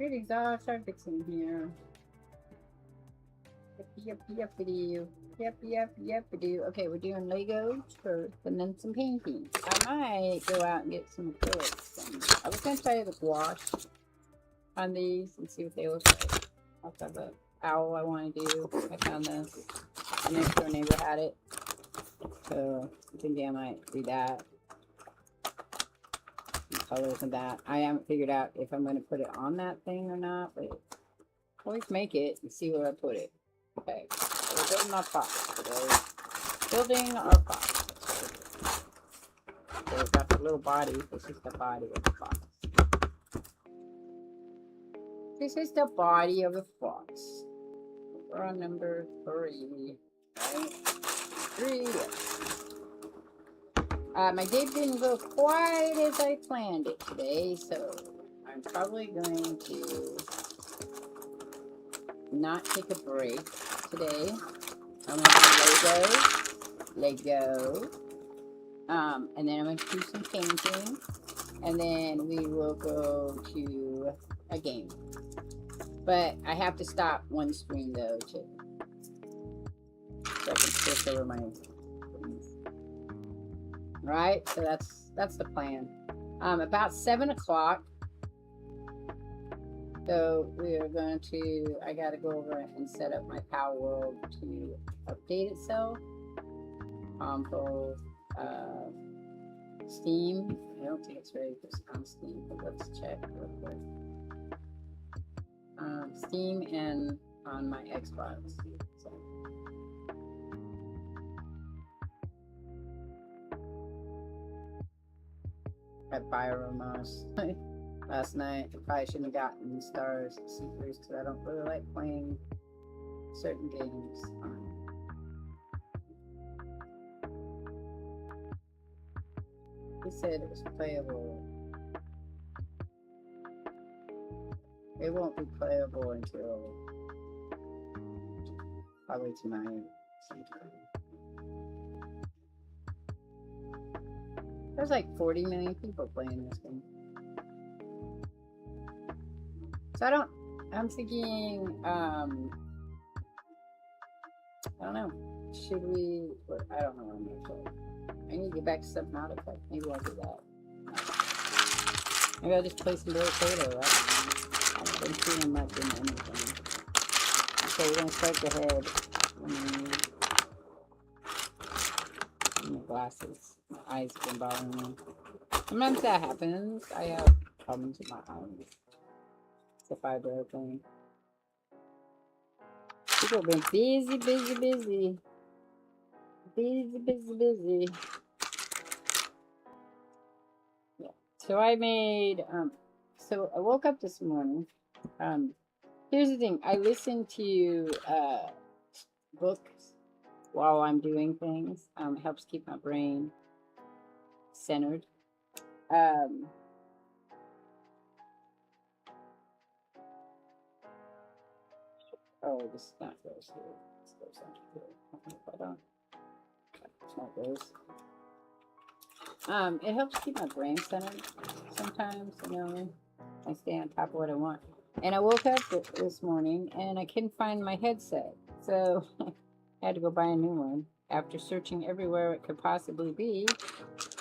Greetings, Shardvixen here. Yep. Okay, we're doing Legos first and then some painting. I might go out and get some acrylics. I was going to try the gouache on these and see what they look like. I'll have the owl I want to do. I found this. My next door neighbor had it. So I think I might do that. Colors and that. I haven't figured out if I'm going to put it on that thing or not, but always make it and see where I put it. Okay, so we're building our box today. Building our box. So we've got the little body. This is the body of the box. This is the body of the fox. We're on number 3. Right? 3. My day didn't go quite as I planned it today, so I'm probably going to not take a break today. I'm going to do Lego, and then I'm going to do some painting, and then we will go to a game. But I have to stop one screen though, so I can switch over my screens. Right, so that's the plan. About 7 o'clock. So we are going to, I got to go over and set up my Power World to update itself. For Steam. I don't think it's ready on Steam, but let's check real quick. Steam and on my Xbox. So. At Byromos last night. I probably shouldn't have gotten Stars Seekers because I don't really like playing certain games. He said it was playable. It won't be playable until probably tonight sometime. There's like 40 million people playing this game. So I'm thinking, I don't know. Should we, I don't know what I'm going to play. I need to get back to Subnautica. Maybe I'll do that. Maybe I'll just play some Barracuda, right? I haven't been feeling much in anything. Okay, we're going to start the head. My glasses. My eyes have been bothering me. Sometimes that happens. I have problems with my eyes. It's a fiber thing. People have been busy. Busy. Yeah. So I made, so I woke up this morning. Here's the thing. I listen to books while I'm doing things. It helps keep my brain centered. Oh, this is not goes here. This goes under here. If I don't. It's not those. It helps keep my brain centered sometimes, you know. I stay on top of what I want. And I woke up this morning and I couldn't find my headset. So I had to go buy a new one. After searching everywhere it could possibly be,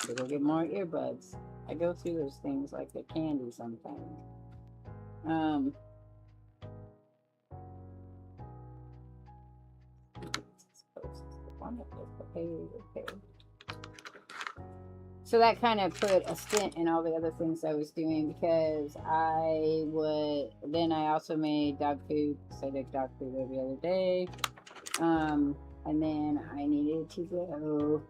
to go get more earbuds. I go through those things like a candy sometimes. Okay. So that kind of put a stint in all the other things I was doing because then I also made dog food. So I make dog food every other day. And then I needed to go.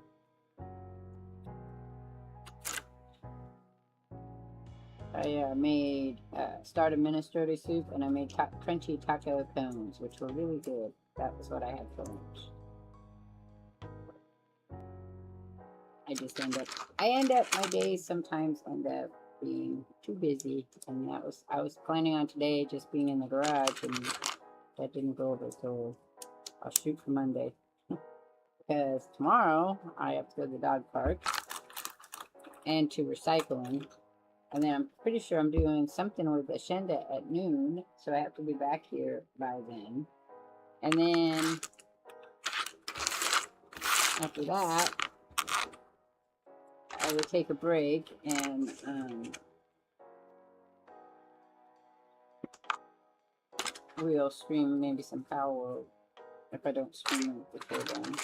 I made started minestrone soup and I made crunchy taco cones, which were really good. That was what I had for lunch. My days sometimes end up being too busy, and I was planning on today just being in the garage, and that didn't go over, so I'll shoot for Monday. Because tomorrow I have to go to the dog park and to recycling, And then I'm pretty sure I'm doing something with Ashenda at noon, so I have to be back here by then. And then after that, I will take a break and we'll stream maybe some Power World if I don't stream it before then.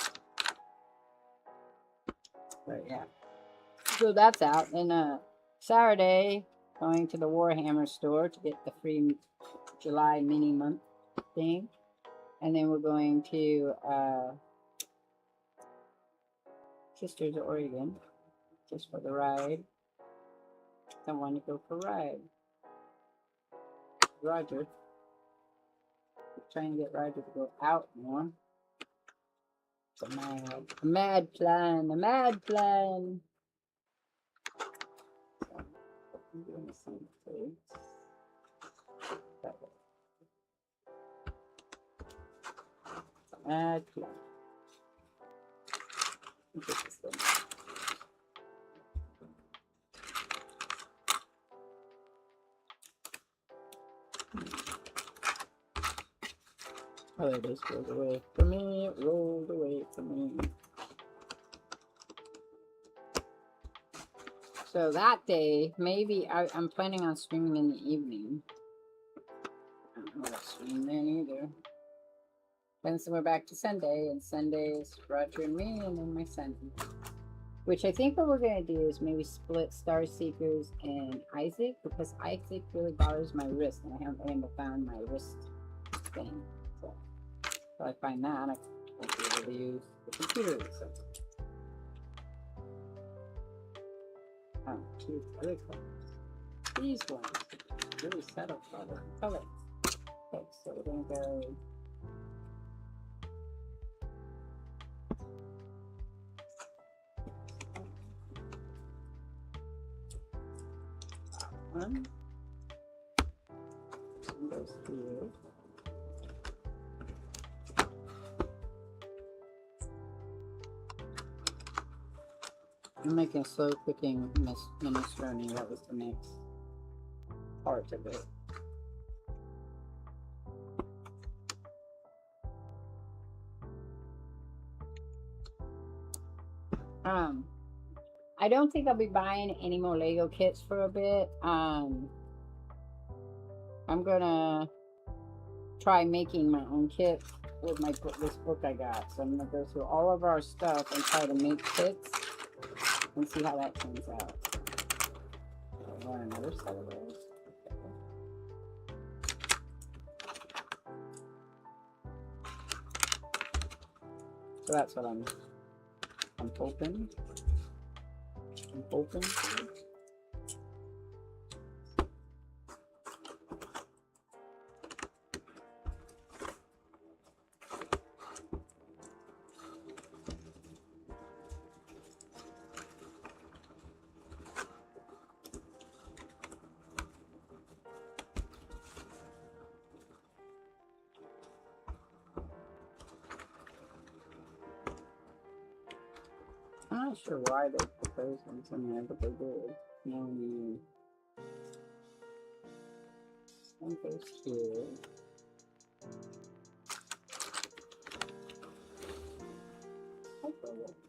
But yeah, so that's out. And Saturday, going to the Warhammer store to get the free July mini month thing. And then we're going to Sisters of Oregon just for the ride. I want to go for a ride. Roger. Trying to get Roger to go out more. It's a mad plan. A mad plan. So, I'm doing the same thing. Mad plan. Oh, it just rolled away from me. It rolled away from me. So that day, maybe I'm planning on streaming in the evening. I don't know what to stream then either. Then so we're back to Sunday, and Sunday is Roger and me, and then my son. Which I think what we're going to do is maybe split Star Seekers and Isaac, because Isaac really bothers my wrist, and I haven't been able to find my wrist thing. So if I find that, I won't be able to use the computer. So. Oh, choose other colors. These ones. Really subtle colors. Okay, so we're going to go... One goes here. I'm making a slow cooking minestrone. That was the next part of it. I don't think I'll be buying any more Lego kits for a bit. I'm gonna try making my own kits with this book I got. So I'm gonna go through all of our stuff and try to make kits and see how that turns out. I want another set of those. So that's what I'm hoping. I'm hoping. I'm not sure why they put those ones in there, but they did. And one goes here.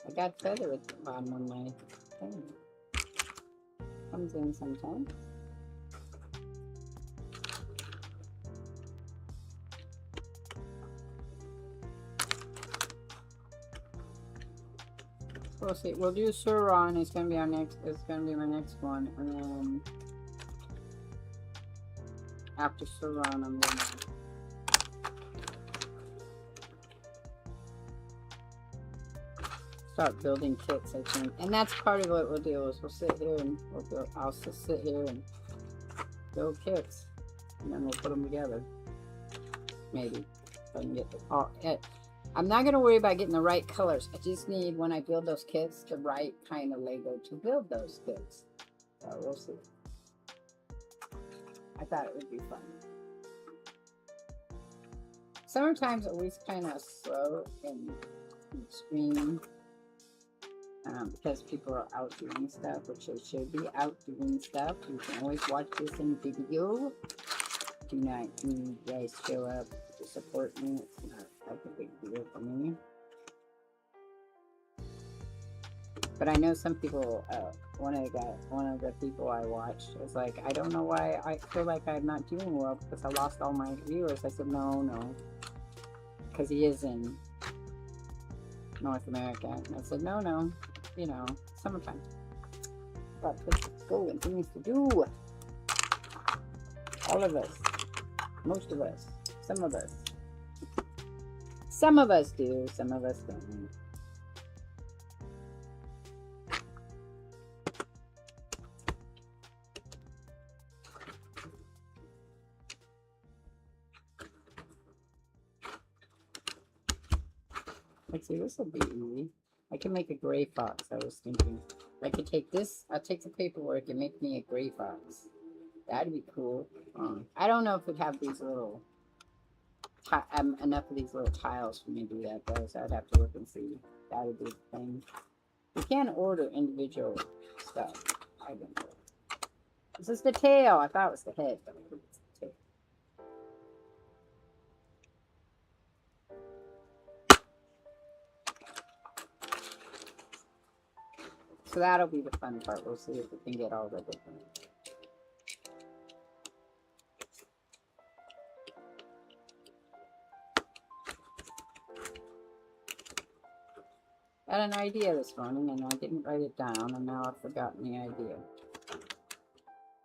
I got feather at the bottom of my thing. Comes in sometimes. We'll see. We'll do Sauron. It's gonna be our next. It's gonna be my next one, and then after Sauron, I'm gonna start building kits. I think, and that's part of what we'll do. Is we'll sit here and I'll just sit here and build kits, and then we'll put them together. Maybe if I can get the I'm not going to worry about getting the right colors. I just need, when I build those kits, the right kind of Lego to build those kits. So we'll see. I thought it would be fun. Summertime's always kind of slow and extreme. because people are out doing stuff, which they should be out doing stuff. You can always watch this in video. Do not you guys show up to support me. It's not like a big deal for me. But I know some people, one of the people I watched was like, I don't know why I feel like I'm not doing well because I lost all my viewers. I said, no. Because he is in North America. And I said, no, you know, summertime. Got places to go and things to do. All of us. Most of us. Some of us. Some of us do. Some of us don't. Let's see, this will be easy. I can make a gray fox, I was thinking. I could take this, I'll take the paperwork and make me a gray fox. That'd be cool. I don't know if we'd have these little, enough of these little tiles for me to do that though, so I'd have to look and see. That would be the thing. You can order individual stuff. I don't know. This is the tail. I thought it was the head, but I think it's the tail. So that'll be the fun part. We'll see if we can get all the different. I had an idea this morning and I didn't write it down and now I've forgotten the idea.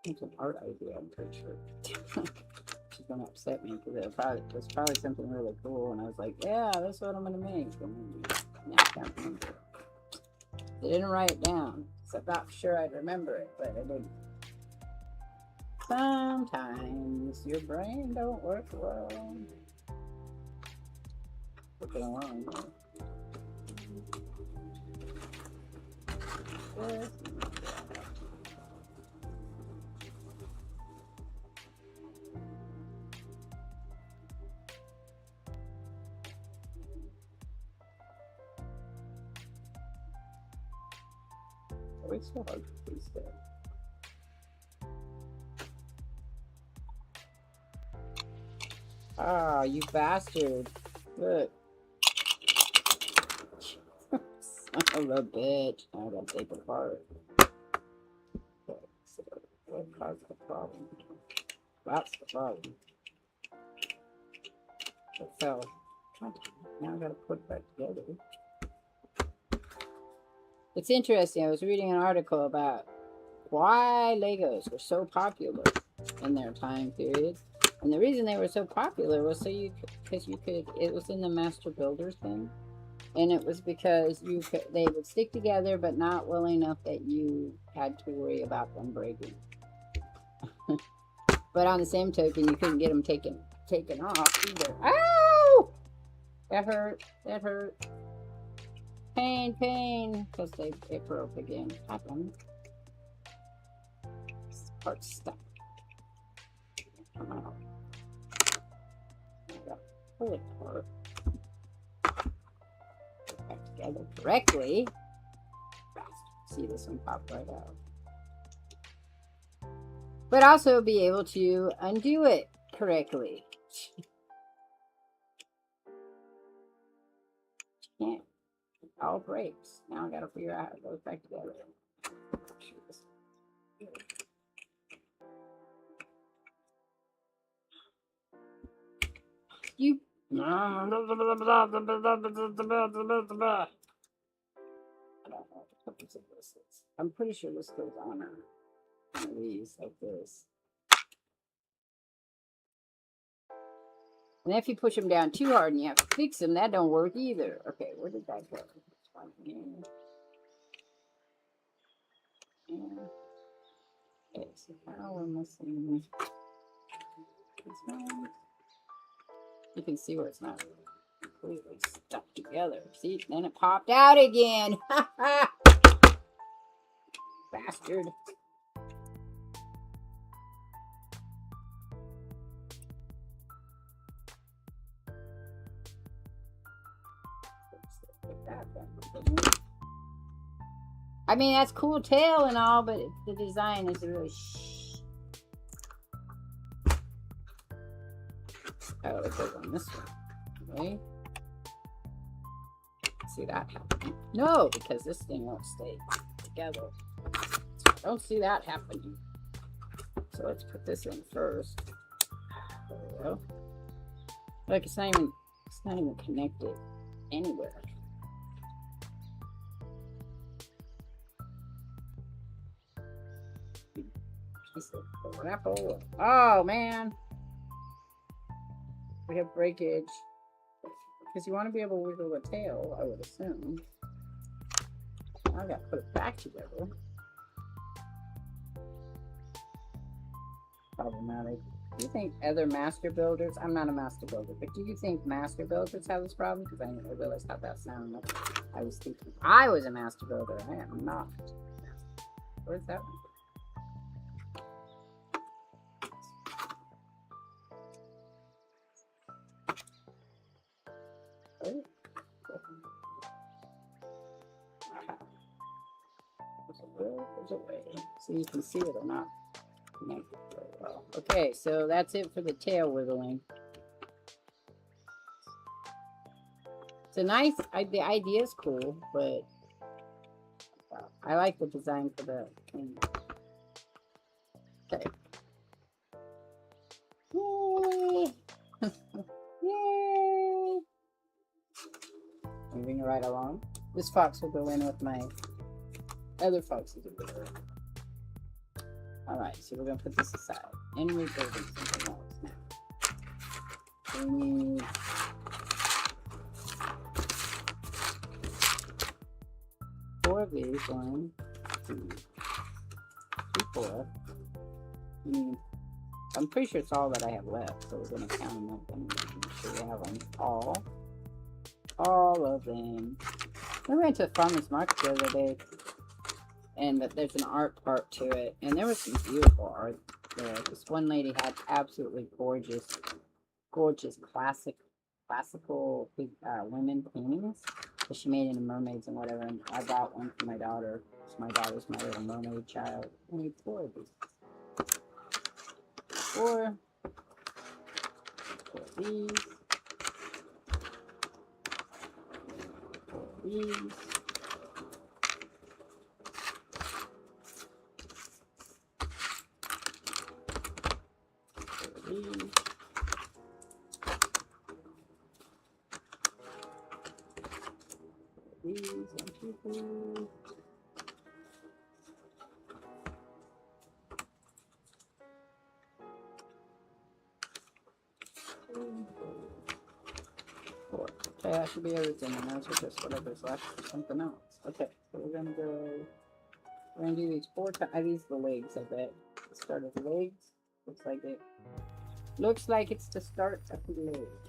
It's an art idea, I'm pretty sure. She's gonna upset me because it was probably something really cool and I was like, yeah, that's what I'm gonna make. And now I can't remember it. I didn't write it down, so I'm not sure I'd remember it, but I didn't. Sometimes your brain don't work well. Looking along here. Yes. It's so hard to place that. Ah, you bastard. Look. Son of a bitch. Now I gotta take it apart. Okay, so what caused the problem? That's the problem. It fell. Now I gotta put it back together. It's interesting. I was reading an article about why Legos were so popular in their time period. And the reason they were so popular was so because you could, it was in the master builder thing. And it was because they would stick together, but not well enough that you had to worry about them breaking. But on the same token, you couldn't get them taken off either. Ow! That hurt. That hurt. Pain. Because it broke again. Happened. This part's stuck. Come out. I gotta pull it apart. Back together correctly. See this one pop right out. But also be able to undo it correctly. Can't. It all breaks. Now I gotta figure out how it goes back together. You. I don't know what the purpose of this is. I'm pretty sure this goes on one of these like this. And if you push them down too hard and you have to fix them, that don't work either. Okay, where did that go? Yeah. Okay, so now we're missing this one. You can see where it's not completely stuck together. See, then it popped out again. Bastard. I mean, that's cool tail and all, but the design is really Oh, it goes on this one. Okay. See that happening? No, because this thing won't stay together. I don't see that happening. So let's put this in first. There we go. Look, it's not even connected anywhere. Piece of apple. Oh man. We have breakage. Because you want to be able to wiggle the tail, I would assume. I gotta put it back together. Problematic. Do you think other master builders, I'm not a master builder, but do you think master builders have this problem? Because I didn't realize how that sounded. I was thinking I was a master builder. I am not. Where's that one? Oh. There's a way. So you can see it or not. Connected very well. Okay, so that's it for the tail wiggling. It's a nice, the idea is cool, but I like the design for the thing. Okay. Yay! Yay! Moving right along. This fox will go in with my other foxes over there. Alright, so we're going to put this aside. And we're building something else now. We need 4 of these. 1, 2, 3, 4. I'm pretty sure it's all that I have left, so we're going to count them up and make sure we have them all. All of them. We went to the farmer's market the other day, and there's an art part to it, and there was some beautiful art there. This one lady had absolutely gorgeous classical women paintings that she made into mermaids and whatever, and I bought one for my daughter. My daughter's my little mermaid child. I need 4 of these. 4 of these. 4 of these. 4 of these. These 1, 2, 3. Okay, that should be everything, and those are just whatever's left for something else. Okay, so we're gonna do these 4 times. These are the legs, I bet. The start of the legs. Looks like it's the start of the legs.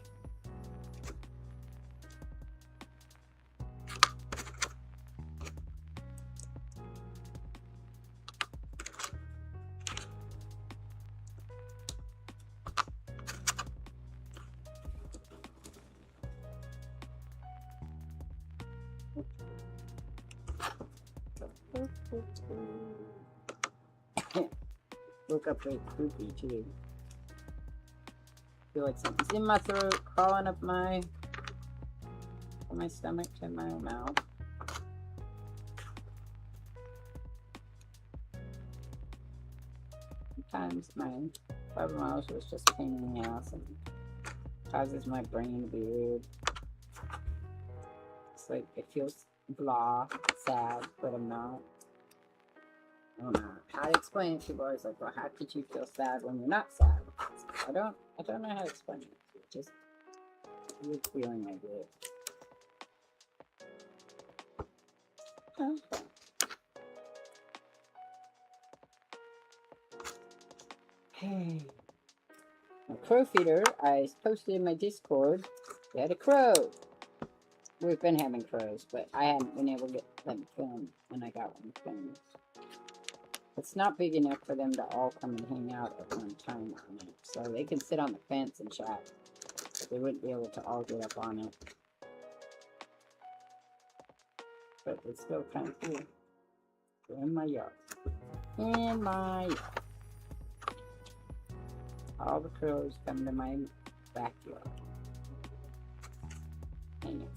Woke up very creepy too. Feel like something's in my throat, crawling up my stomach to my mouth. Sometimes my fibromyalgia is just a pain in the ass and causes my brain to be weird. It's like it feels blah, sad, but I'm not. I don't know how to explain it. People are always like, well, how could you feel sad when you're not sad? I don't know how to explain it. It's just a weird feeling I get. Okay. Hey. My crow feeder, I posted in my Discord. We had a crow. We've been having crows, but I hadn't been able to get them filmed when I got one filmed. It's not big enough for them to all come and hang out at one time on it. So they can sit on the fence and chat, but they wouldn't be able to all get up on it. But it's still kind of cool. In my yard. In my yard. All the crows come to my backyard. Hang it.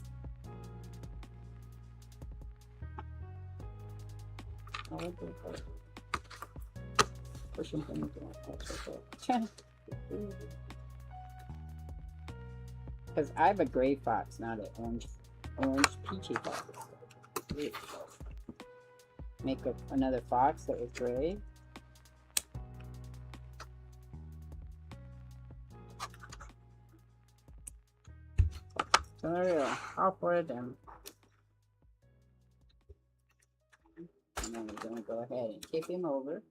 Oh, okay. Pushing things down. That's okay. Because I have a gray fox, not an orange peachy fox. Make another fox that was gray. So there we go. I'll put it in. And then we're going to go ahead and tip him over.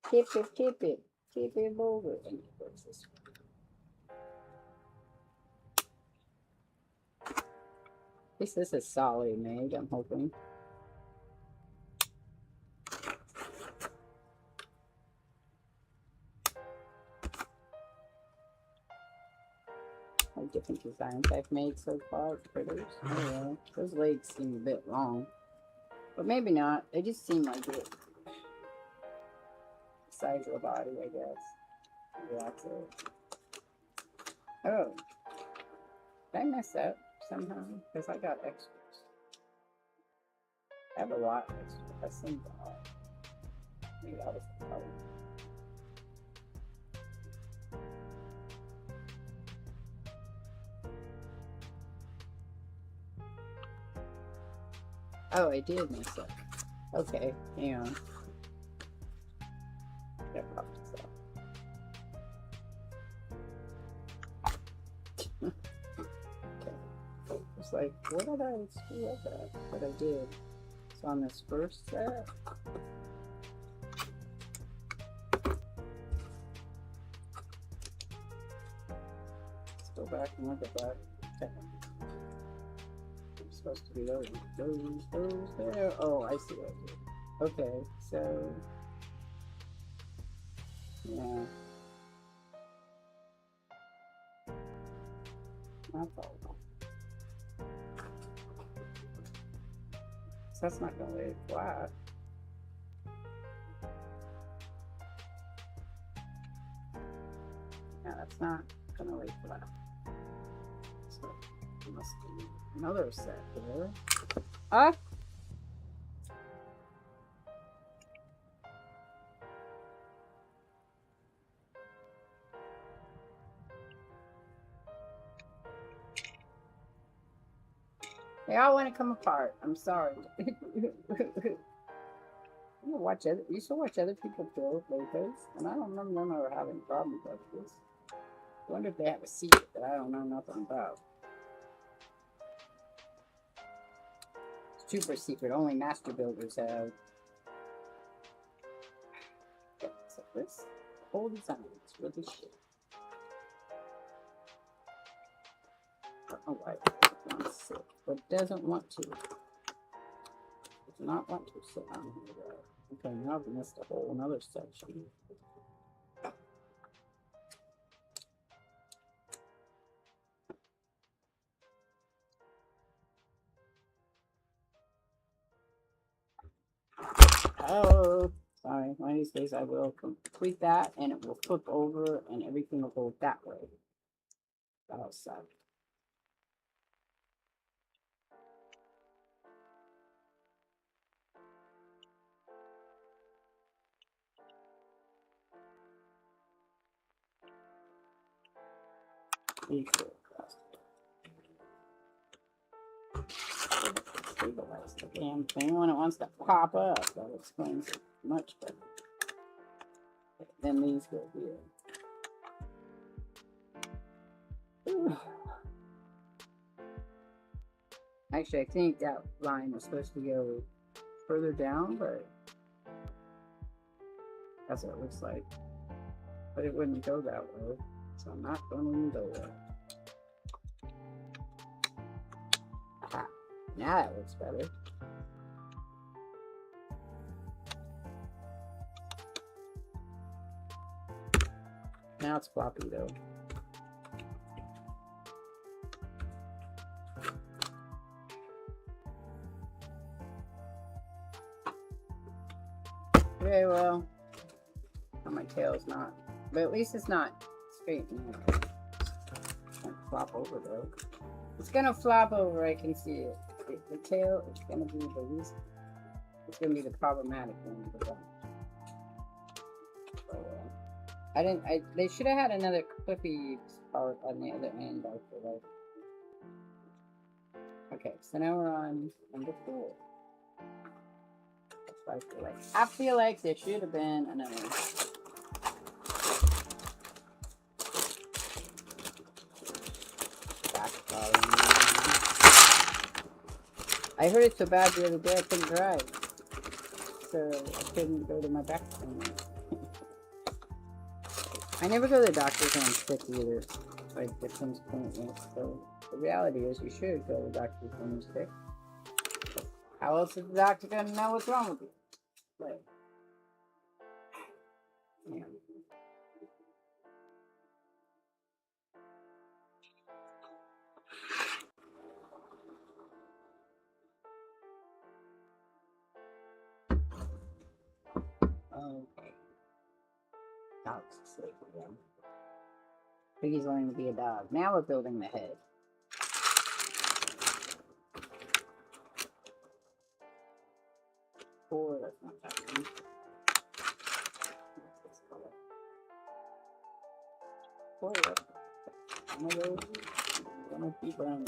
Tip it, tip it. Tip him over. And he goes this way. At least this is solidly made, I'm hoping. Like different designs I've made so far, critters. Oh yeah, those legs seem a bit long. But maybe not. They just seem like it. The size of the body, I guess. Maybe that's it. Oh. Did I mess up somehow? Because I got extras. I have a lot of extras. That seems odd. Maybe that was the problem. Oh, I did mess up. Okay, hang on. That popped this out. Okay. It's like, what did I screw up at? But I did. So on this first set, let's go back and look at that. Okay. It's supposed to be those there. Oh, I see what I did. Okay, so yeah. That's all. So that's not going to lay it flat. Yeah, that's not going to lay flat. So it must be another set there. Ah! They all want to come apart. I'm sorry. You should watch other people build Legos, and I don't remember them ever having problems like this. I wonder if they have a secret that I don't know nothing about. Super secret, only master builders have. Okay, so this whole design is really shit. I don't know why it wants to sit, but it doesn't want to. It does not want to sit on here. Okay, now I've missed a whole another section. Oh, sorry. One of these days I will complete that and it will flip over and everything will go that way. That'll suck. Stabilize the damn thing when it wants to pop up. That explains it much better. Then these go here. Ooh. Actually, I think that line was supposed to go further down, but that's what it looks like. But it wouldn't go that way, so I'm not going to go there. Aha. Now that looks better. Now it's floppy though. Okay, well, my tail's not. But at least it's not straight. It's gonna flop over though. It's gonna flop over, I can see it. The tail is gonna be the least. It's gonna be the problematic one. They should have had another clippy part on the other end, I feel like. Okay, so now we're on number 4. That's what I feel like. I feel like there should have been another one. I heard it so bad the other day I couldn't drive. So I couldn't go to my back anymore. I never go to the doctors when I'm sick either. Like, it becomes pointless. So the reality is you should go to the doctors when you're sick. How else is the doctor gonna know what's wrong with you? Like, yeah. Okay. Dog's asleep again. Piggy's learning to be a dog. Now we're building the head. Four, that's not that one. Four, one of those. One of the brown.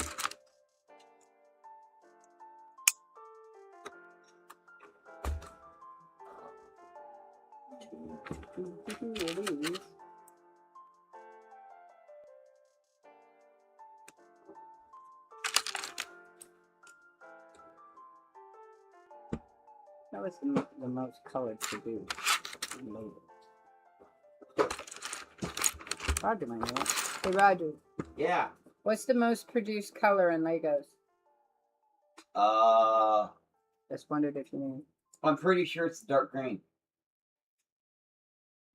Two of these. That was the most colored to do. Roger, my man. Hey, Roger. Yeah. What's the most produced color in Legos? Just wondered if you knew. I'm pretty sure it's dark green.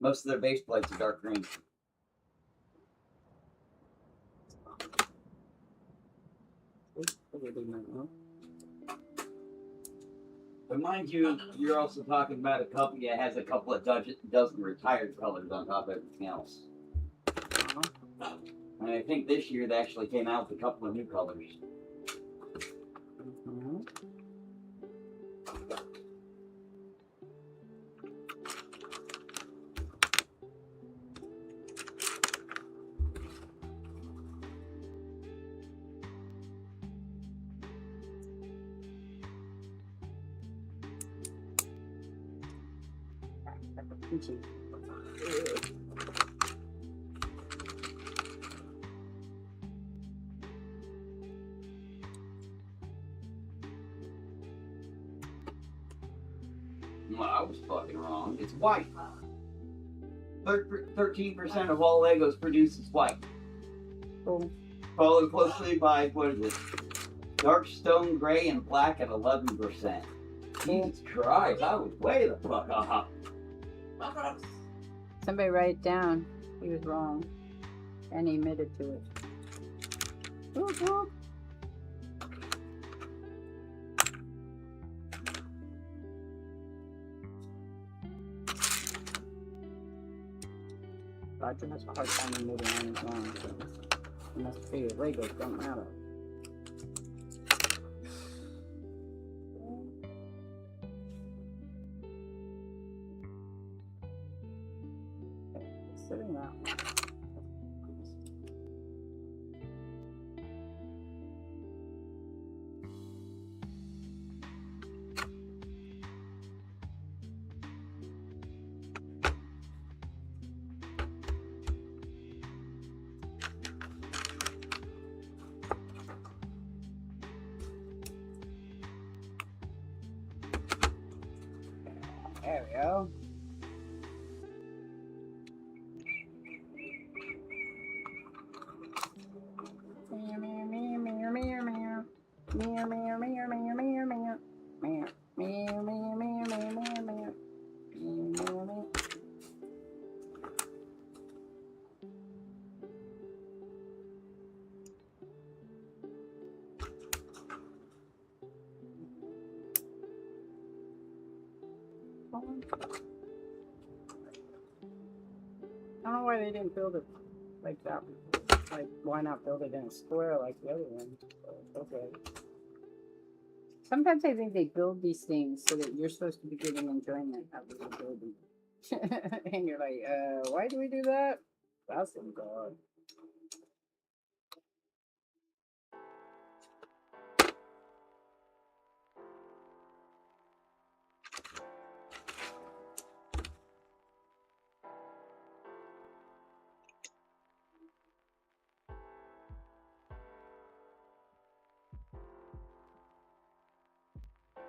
Most of their base plates are dark green. But mind you, you're also talking about a company that has a couple of dozen retired colors on top of everything else. And I think this year they actually came out with a couple of new colors. Well, I was fucking wrong. It's white. 13% of all Legos produced is white. Oh. Followed closely by, what is it? Dark stone gray and black at 11%. Jesus Christ, I was way the fuck off. Somebody write it down. He was wrong. And he admitted to it. Whoop, whoop. Roger has a hard time admitting on his own, so he must figure Legos don't matter. Sitting that one. There we go. don't know why they didn't build it like that. Like, why not build it in a square like the other one? Okay. Sometimes I think they build these things so that you're supposed to be getting enjoyment out of the building. And you're like, why do we do that? That's some God.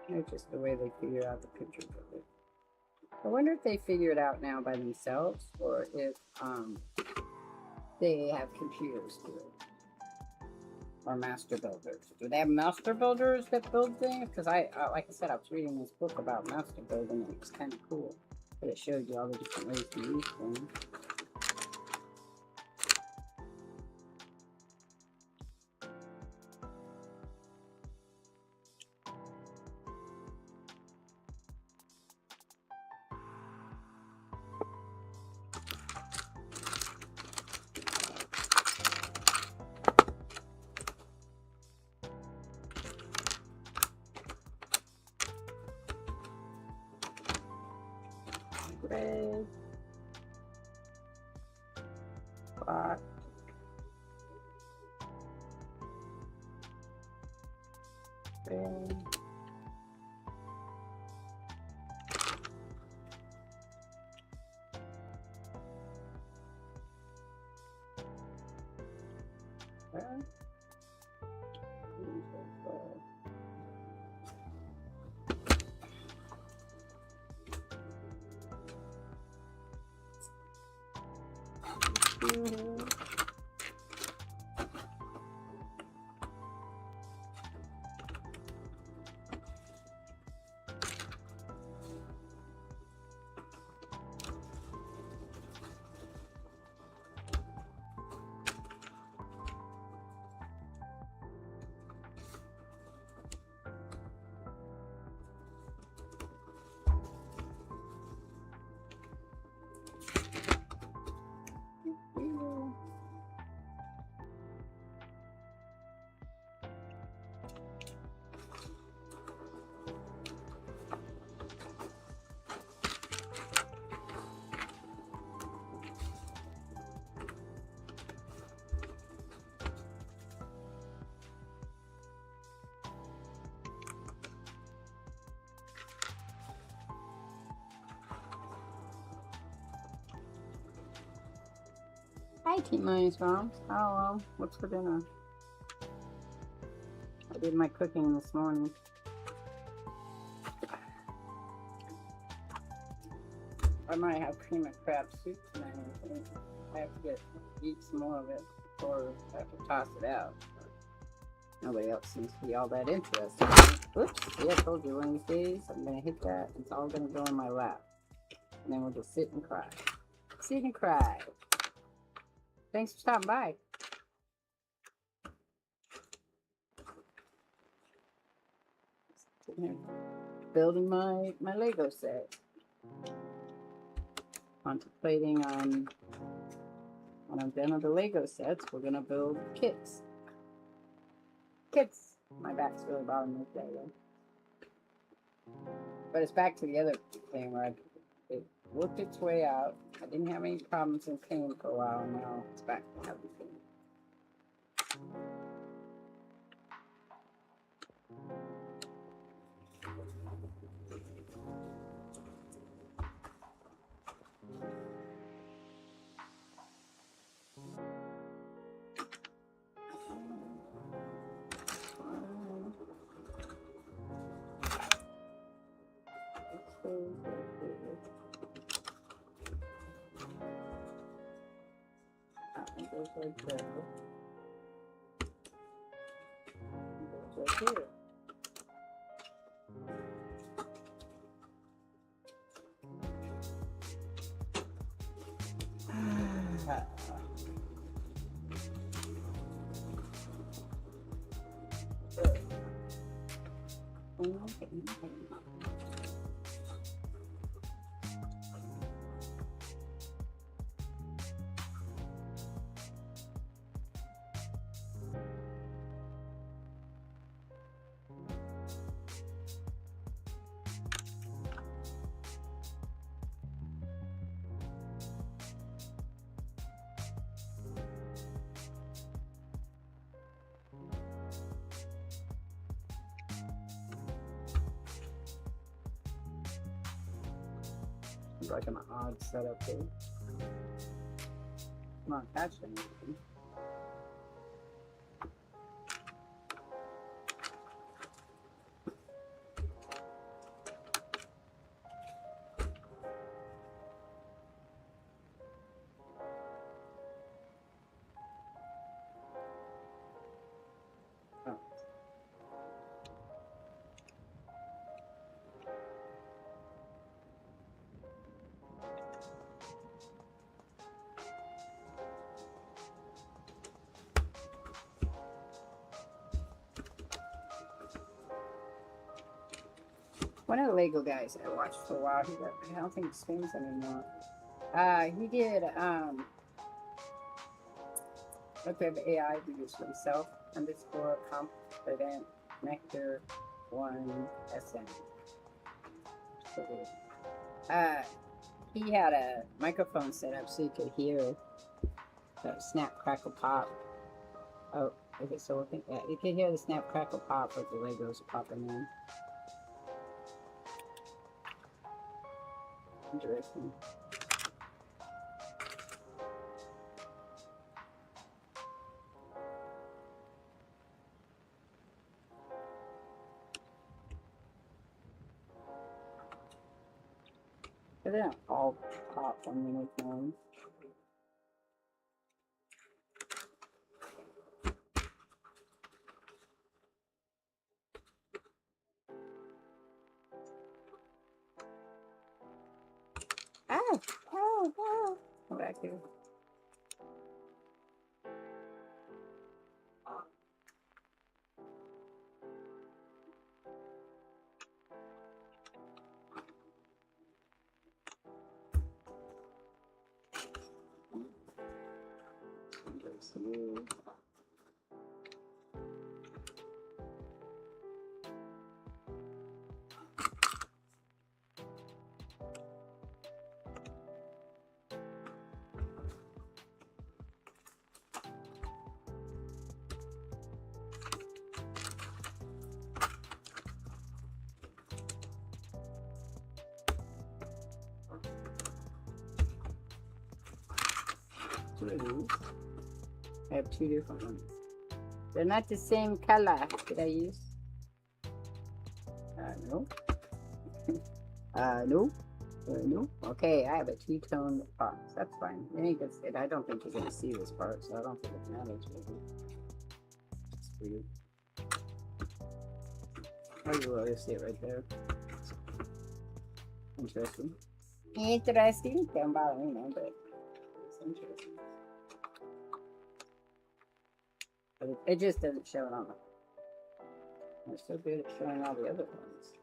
It's just the way they figure out the pictures of it. I wonder if they figure it out now by themselves, or if they have computers do it, or master builders. Do they have master builders that build things? Because like I said, I was reading this book about master building, and it was kind of cool. But it showed you all the different ways to use things. Red, black, red, red. Hi, T-Money's mom. Hello. What's for dinner? I did my cooking this morning. I might have cream of crab soup tonight. I think I have to eat some more of it before I have to toss it out. Nobody else seems to be all that interested. Oops, see, I told you one of these days I'm going to hit that. It's all going to go in my lap. And then we'll just sit and cry. Sit and cry. Thanks for stopping by. Sitting here building my Lego set. Contemplating on when I'm done with the Lego sets, we're gonna build kits. Kits. My back's really bothering me today, though. But it's back to the other thing where it worked its way out. I didn't have any problems in pain for a while, and now it's back to having pain. Goes like that. Goes right here. like an odd setup here. I'm not catching anything. One of the Lego guys I watched for a while, I don't think he streams anymore. He did look at AI videos for himself underscore confident nectar 1 SN. He had a microphone set up so you could hear the snap crackle pop. Oh, okay, so I think yeah, you can hear the snap crackle pop with the Legos popping in. Interesting. But they don't all pop when you make noise. Ow! Ow! Ow! Come back here. I have two different ones. They're not the same color. Did I use? No. No. No. Okay, I have a two-tone box. That's fine. I don't think you're gonna see this part, so I don't think it matters. It's weird. Oh, you will see it right there. Interesting. Interesting. Don't bother me, man, but it's interesting. But it just doesn't show it on the. It's so good at showing all the other ones.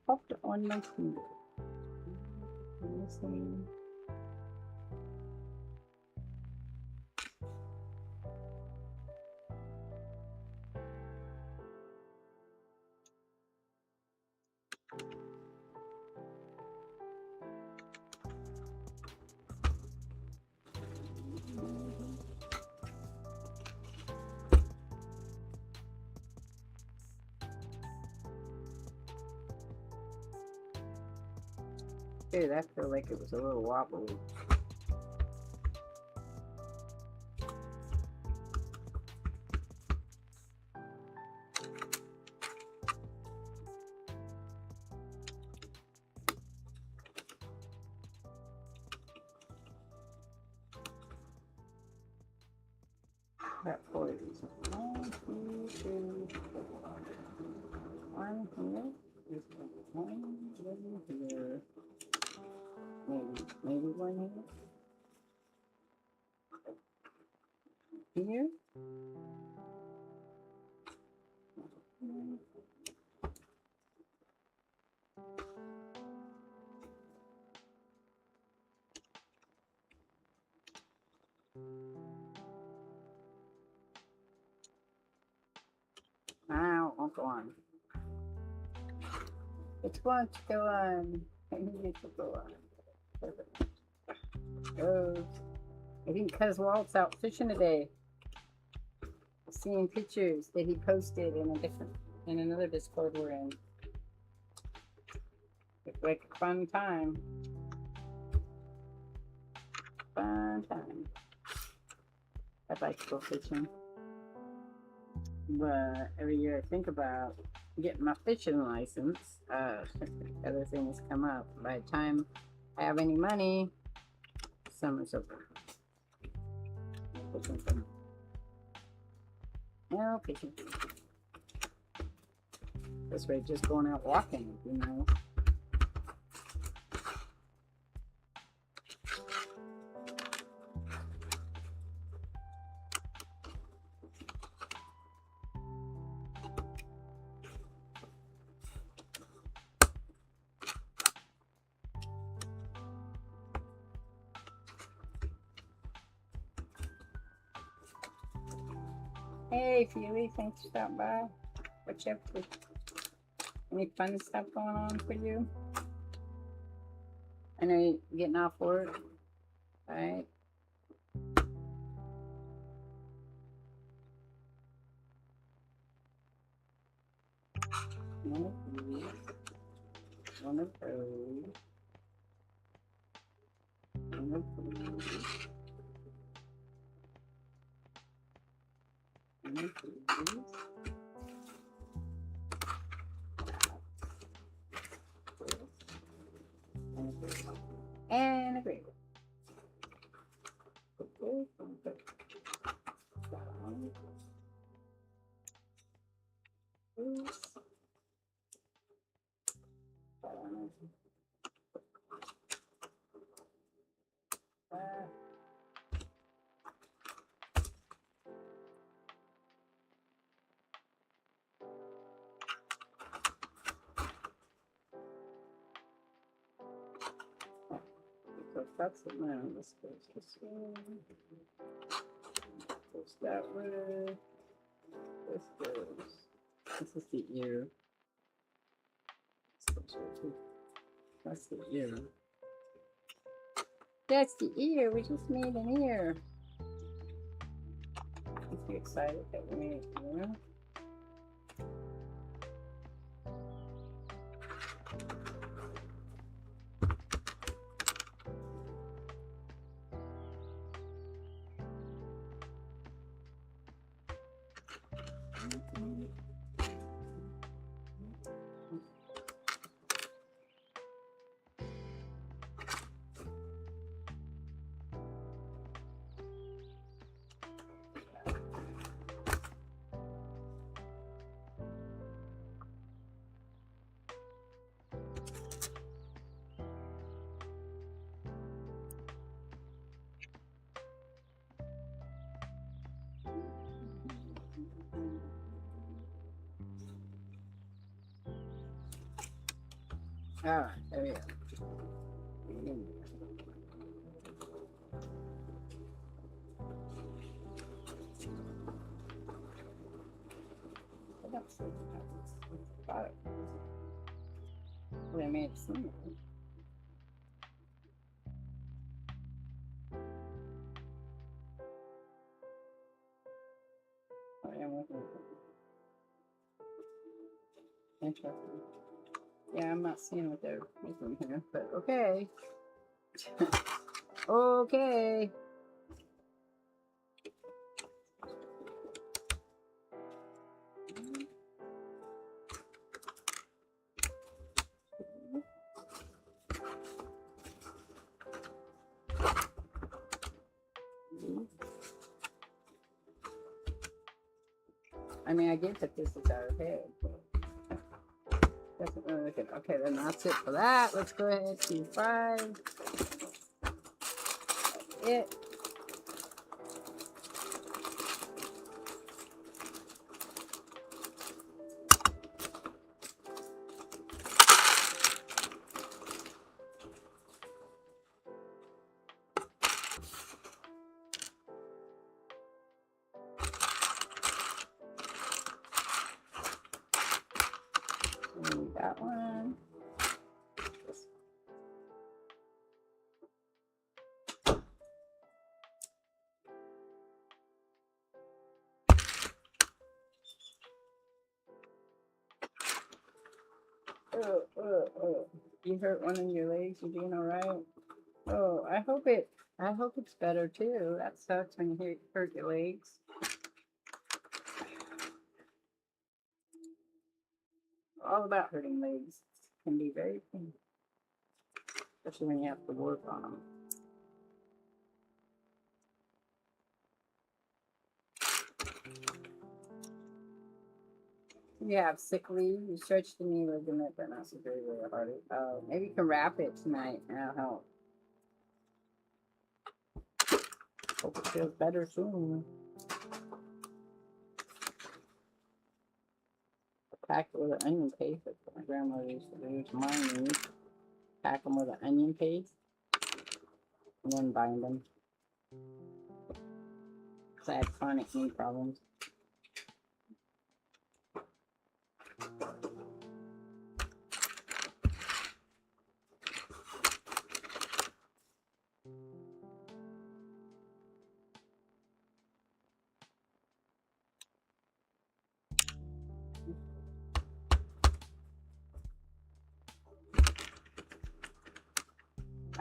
Popped on my finger. Missing. Dude, that felt like it was a little wobbly. That 40. 1, 2, 3, 4. 1 here. This one here. Maybe one here. Here. Ow, won't go on. It's going to go on. I need it to go on. Perfect. goes. I think Cuz Walt's out fishing today. Seeing pictures that he posted in another Discord we're in. It's like a fun time. Fun time. I'd like to go fishing. But every year I think about getting my fishing license. Other things come up. By the time I have any money, summer's over. Fishing summer. No fishing. This way, just going out walking, you know. Hey, Feely, thanks for stopping by. What you up to? Any fun stuff going on for you? I know you're getting off work, right? One of these. One of those. One of those. One of these. And a grape. So that's it now. This goes this way. Goes that way. This goes. This is the ear. That's the ear. That's the ear. We just made an ear. I'm too excited that we made an ear. Alright, there we go. I don't see what happens with the bottom. Well, I made some. I am looking at it. Interesting. Yeah, I'm not seeing what they're making here, but okay. Okay. I mean, I get that this is our head, but doesn't really look it. Okay, then that's it for that. Let's go ahead to 5. That's it. And that one. You hurt one of your legs. You doing all right? Oh, I hope it's better too. That sucks when you hurt your legs. All about hurting legs can be very painful, especially when you have to work on them. You have sick leave. You stretch the knee ligament, but not very, very hard. Maybe you can wrap it tonight. That'll help. Hope it feels better soon. Pack it with an onion paste. That's what my grandmother used to do to my knees. Pack them with an onion paste, and then bind them. Because I had chronic knee problems.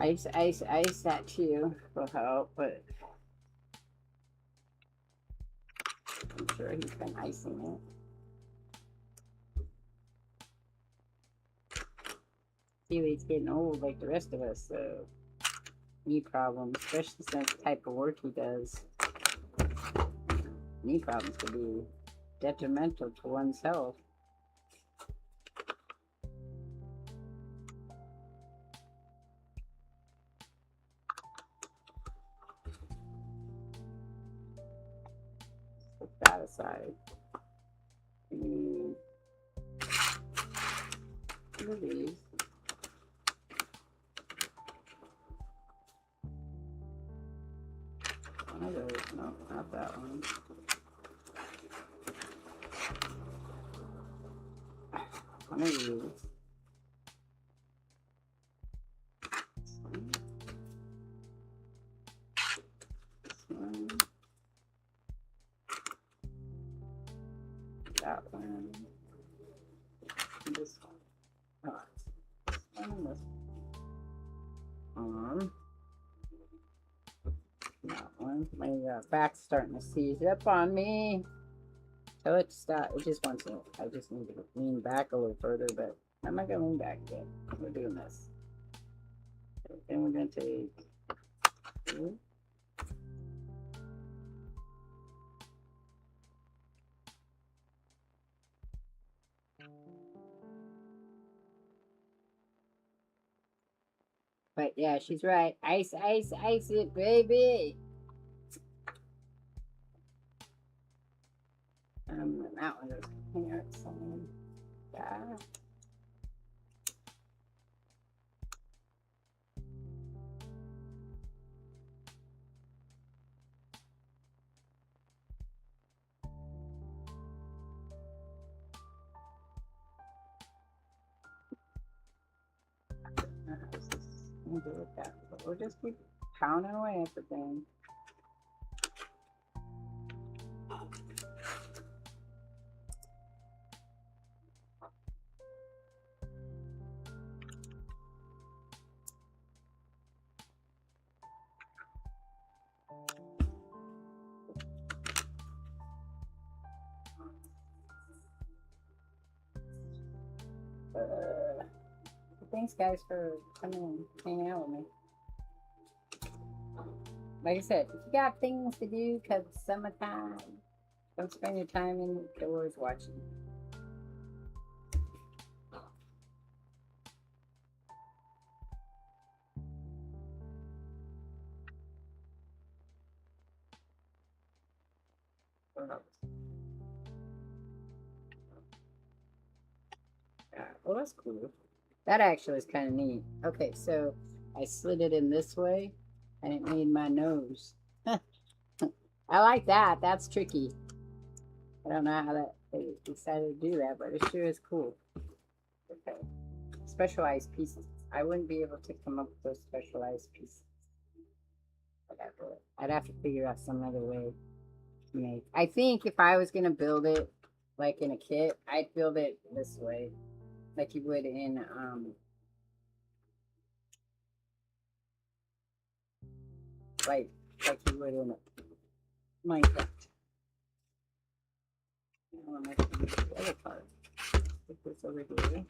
Ice that too will help, but I'm sure he's been icing it. He's getting old like the rest of us, so knee problems, especially since the type of work he does. Knee problems can be detrimental to one's health. Put that aside. What are these? One of those. No, not that one. One of these. That one. This one. Oh, this one. This one. That one. My back's starting to seize up on me. Tell it to stop. It just wants to. I just need to lean back a little further, but I'm not gonna lean back yet. We're doing this. Then we're gonna take. But yeah, she's right. Ice, ice, ice it, baby. That one goes here. Yeah. We'll do with that. But we'll just keep pounding away at the thing. Thanks, guys, for coming and hanging out with me. Like I said, if you got things to do because it's summertime, don't spend your time indoors watching. Well, that's cool. That actually is kind of neat. Okay, so I slid it in this way, and it made my nose. I like that. That's tricky. I don't know how they decided to do that, but it sure is cool. Okay. Specialized pieces. I wouldn't be able to come up with those specialized pieces. I'd have to figure out some other way to make. I think if I was going to build it like in a kit, I'd build it this way. like you would in like you would in Minecraft. Now I'm making the other part. Put this over here. Okay.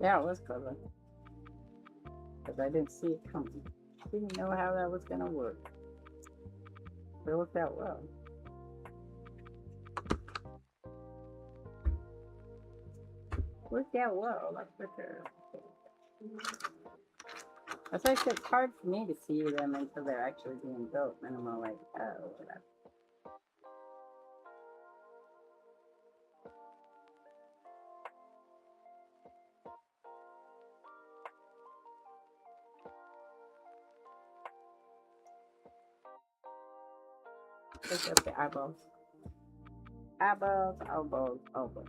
Yeah, it was clever. Because I didn't see it coming. Didn't know how that was going to work. But it worked out well. Worked out well, like for sure. That's why it's hard for me to see them until they're actually being built. And I'm all like, oh, whatever. Pick up the eyeballs. Eyeballs, elbows, elbows.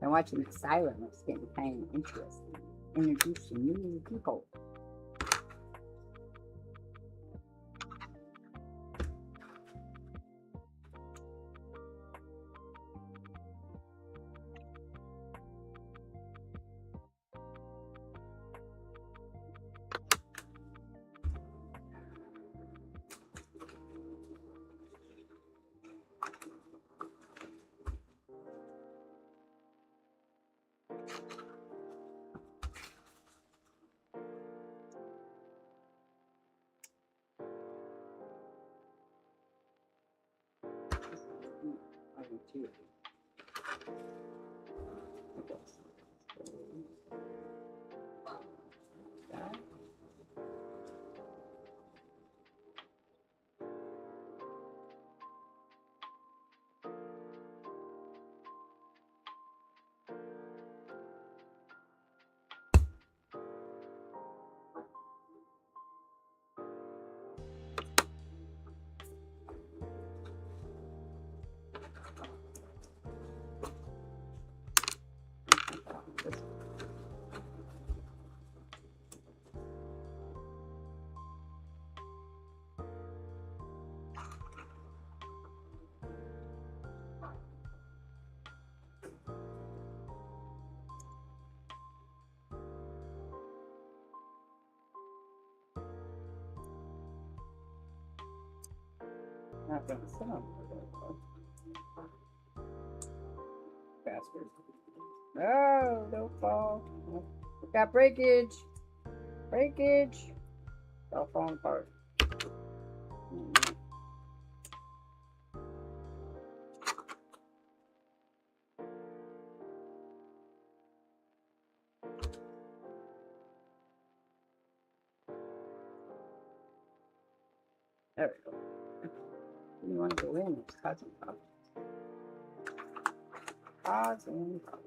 And watching the silent was getting kind of interesting. Introducing new people. Nothing. Bastard. No, don't fall. Got breakage. Breakage. It's all falling apart. There we go. You want to go in? It's causing problems. Causing problems.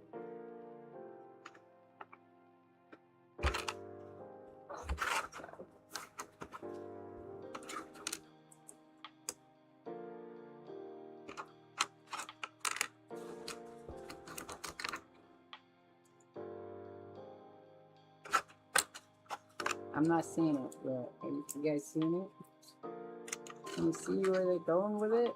I'm not seeing it yet. Are you guys seeing it? Can you see where they're going with it?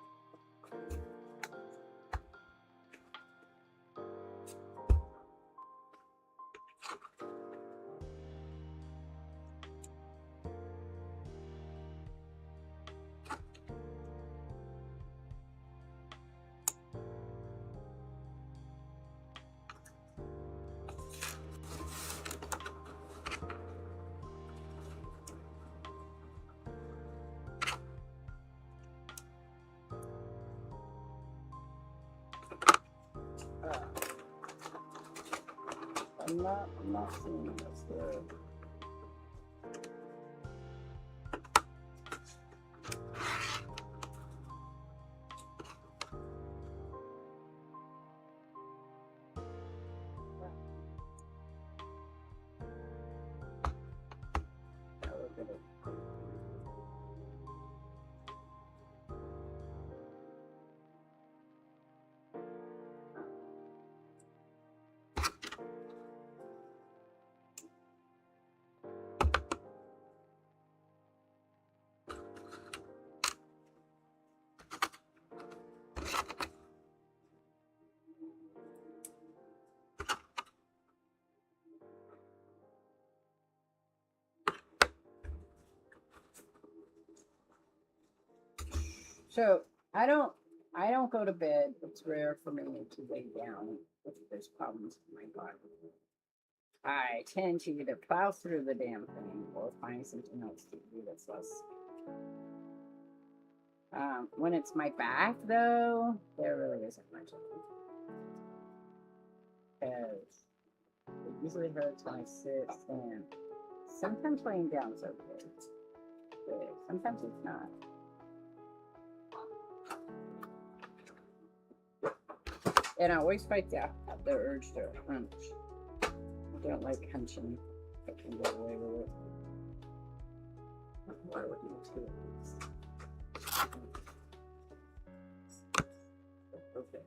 I'm not seeing this there. So I don't go to bed. It's rare for me to lay down if there's problems with my body. I tend to either plow through the damn thing or find something else to do that's less. When it's my back, though, there really isn't much of it. Because it usually hurts when I sit, stand. Sometimes laying down is okay, but sometimes it's not. And I always fight the urge to hunch. I don't like hunching. I can get away with it. Why would you do this? Okay.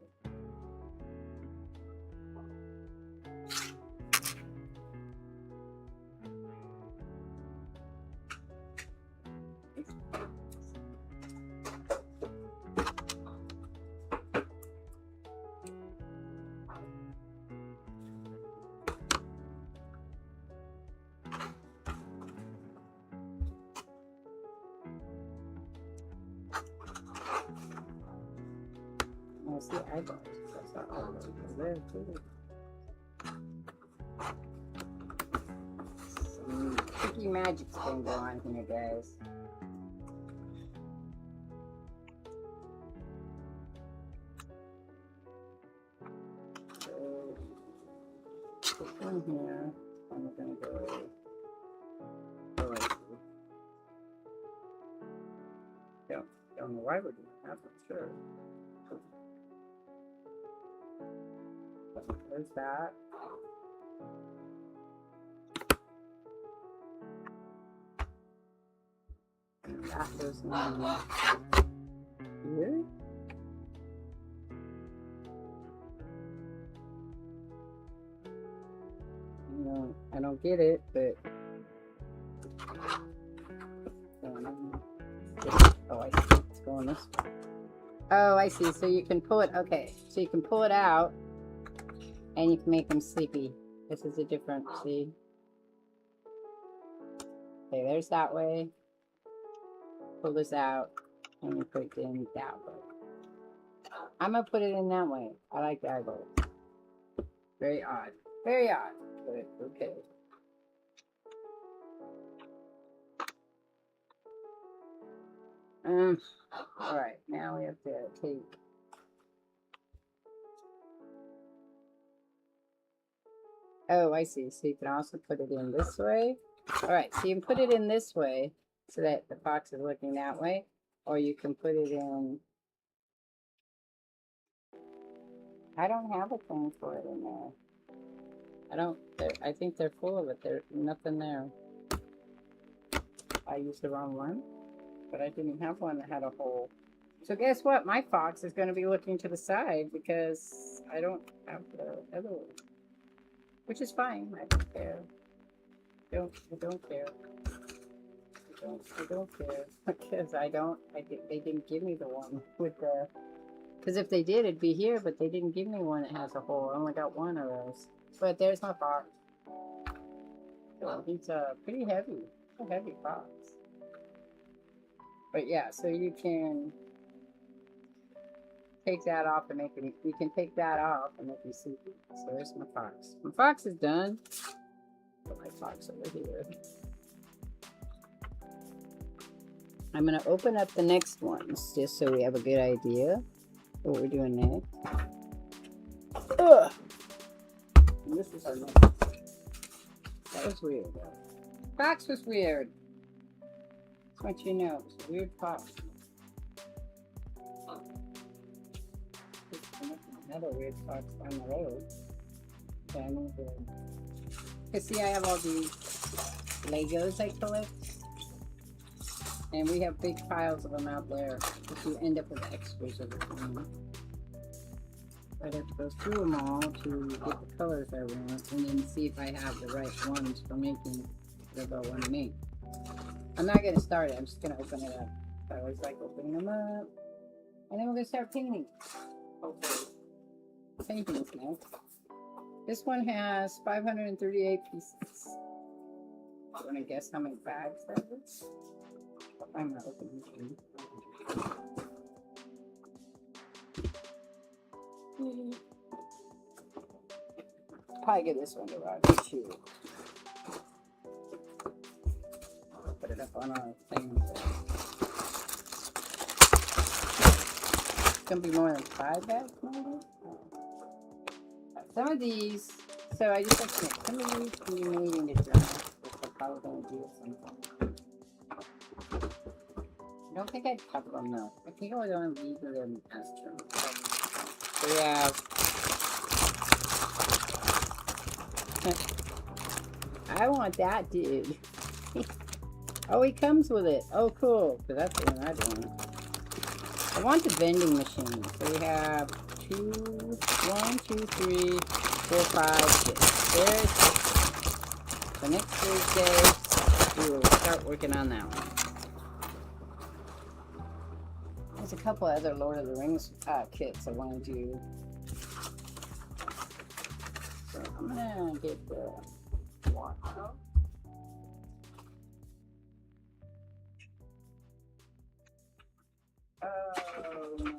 Oh, see, eyeballs. That's not all there too. Some tricky magic's been going on here, guys. So, this one here, I'm gonna go. Oh, I see. Don't know why we're doing that, but sure. There's that. And that goes in here. No, I don't get it, but oh, I see. It's going this way. Oh, I see. So you can pull it. Okay, so you can pull it out. And you can make them sleepy. This is a different, see? Okay, there's that way. Pull this out, and you put it in that way. I'm gonna put it in that way. I like that way. Very odd. Very odd, but okay. Alright, now we have to take. Oh, I see. So you can also put it in this way. All right, so you can put it in this way so that the fox is looking that way, or you can put it in. I don't have a thing for it in there. I think they're full of it. There's nothing there. I used the wrong one, but I didn't have one that had a hole. So guess what? My fox is going to be looking to the side because I don't have the other one. Which is fine. I don't care. I don't care. I don't care. Because they didn't give me the one with the... Because if they did, it'd be here, but they didn't give me one that has a hole. I only got one of those. But there's my fox. So he's pretty heavy. A heavy fox. But yeah, so you can take that off and make it. You can take that off and make it sleepy. So there's my fox. My fox is done. Put my fox over here. I'm gonna open up the next ones just so we have a good idea what we're doing next. Ugh. And this is our next. was weird, though. Fox was weird. That's what you know. It's a weird fox. Another weird fox on the road. Okay, I'm gonna go. Cause see, I have all these Legos I collect, and we have big piles of them out there. If you end up with extras of them, I'd have to go through them all to get the colors I want, and then see if I have the right ones for making what I want to make. I'm not gonna start it. I'm just gonna open it up. I always like opening them up, and then we're gonna start painting. Hopefully, painting is next. This one has 538 pieces. You want to guess how many bags that is? I'm not opening it. Probably give this one to Roger too. Put it up on our thing. It's gonna be more than 5 bags, maybe. Some of these, so I just like some of these can be made into journals, which I'm probably gonna do at some point. I don't think I'd cover them though. I think I would only leave them as journals. So yeah. I want that dude. Oh, he comes with it. Oh, cool. Because that's the one I'd want. I want the vending machine. So we have 1, 2, 3, 4, 5, 6. There's 6. So next Thursday, we will start working on that one. There's a couple other Lord of the Rings kits I want to do. So I'm going to get the water. Oh, no.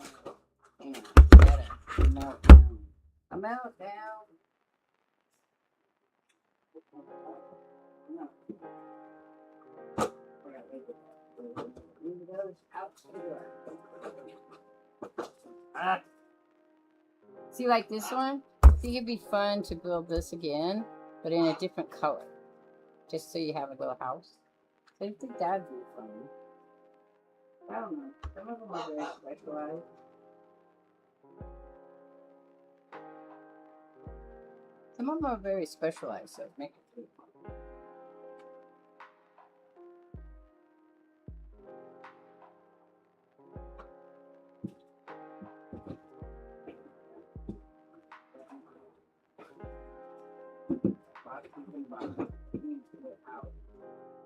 Hang on. Gotta melt down. A meltdown. No. Leave those out to the door. See, like this one? I think it'd be fun to build this again, but in a different color. Just so you have a little house. So I think that'd be fun. I don't know. Some of them are very specialized. Some of them are very specialized, so make it pretty fun.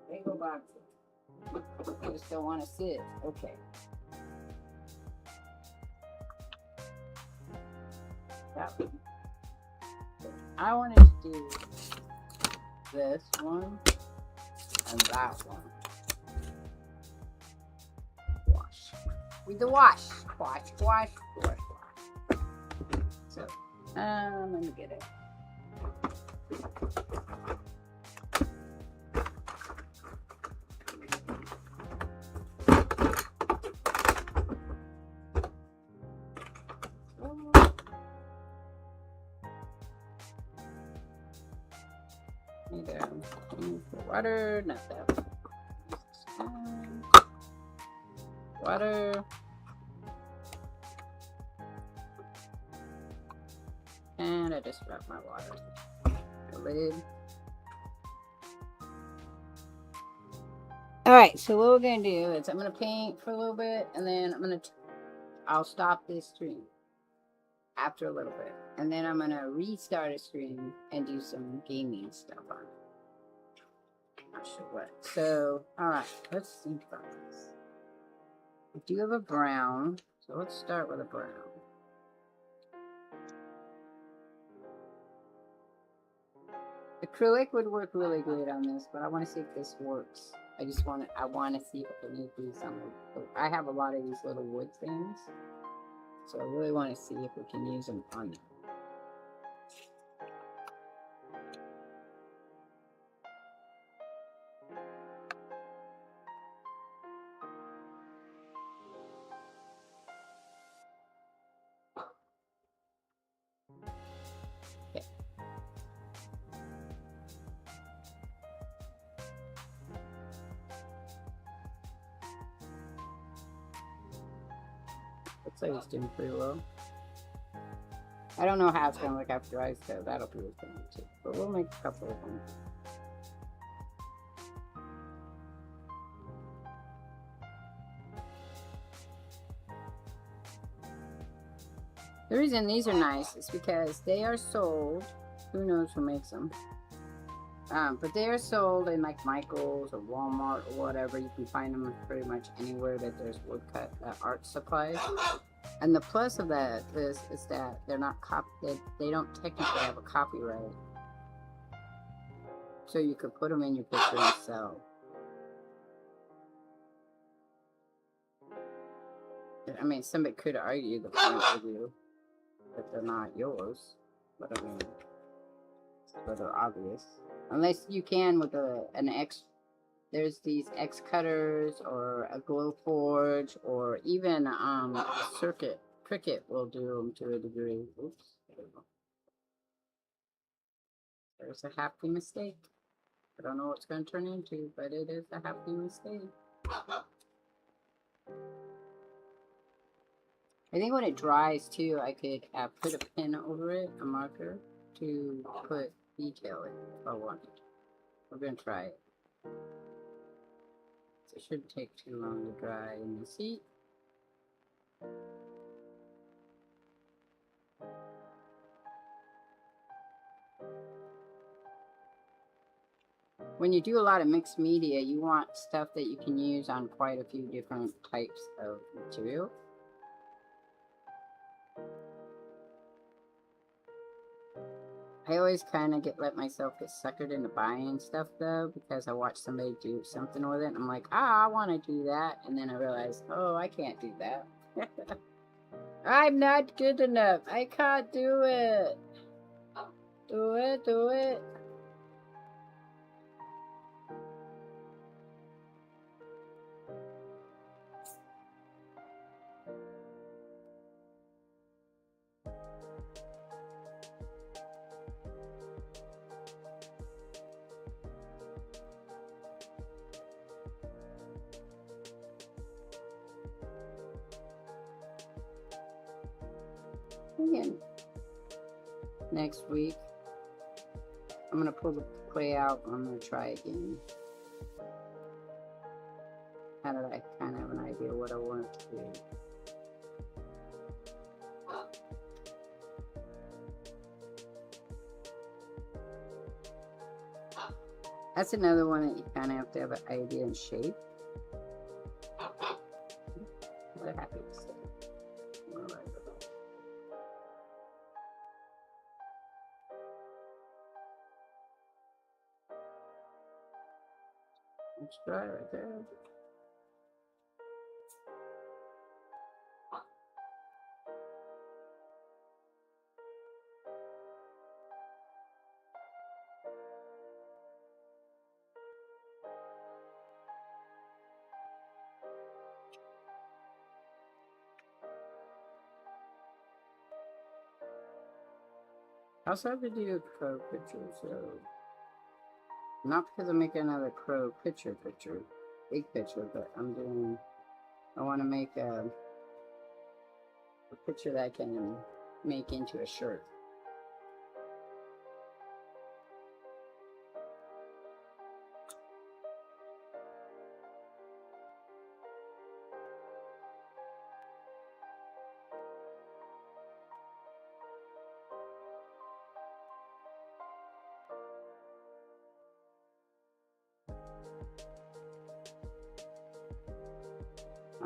Lego boxes. I just don't want to sit. Okay. That one. I wanted to do this one and that one. Wash. With the wash. Wash, wash, wash, wash. So, let me get it. Water, not that one. Water. And I just wrapped my water. The lid. Alright, so what we're going to do is I'm going to paint for a little bit, and then I'll stop this stream after a little bit. And then I'm going to restart a stream and do some gaming stuff on it. Not sure what. So, alright, let's think about this. I do have a brown, so let's start with a brown. Acrylic would work really good on this, but I want to see if this works. I want to see if I can use these on the, I have a lot of these little wood things, so I really want to see if we can use them on them. looks like it's doing pretty well. I don't know how it's gonna look after I so that'll be what's gonna too. But we'll make a couple of them. The reason these are nice is because they are sold. Who knows who makes them? But they are sold in like Michael's or Walmart or whatever. You can find them pretty much anywhere that there's woodcut art supplies. And the plus of that is that they're not they don't technically have a copyright. So you could put them in your picture and sell. I mean, somebody could argue the point of view that they're not yours, but I mean, it's sort of obvious. Unless you can with an X, there's these X cutters or a glow forge or even a circuit. Cricut will do them to a degree. Oops. There's a happy mistake. I don't know what it's going to turn into, but it is a happy mistake. I think when it dries too, I could put a pin over it, a marker, to put detail in if I wanted. We're going to try it. It shouldn't take too long to dry in the seat. When you do a lot of mixed media, you want stuff that you can use on quite a few different types of material. I always kind of let myself get suckered into buying stuff though, because I watch somebody do something with it and I'm like, I want to do that, and then I realize, oh, I can't do that. I'm not good enough. I can't do it. Do it. Again, next week, I'm going to pull the clay out and I'm going to try again. Now that I kind of have an idea what I want it to do. That's another one that you kind of have to have an idea and shape. What a happy mistake. Let's try it right there. I also have to do a crow picture, so not because I'm making another crow picture, big picture, but I want to make a picture that I can make into a shirt.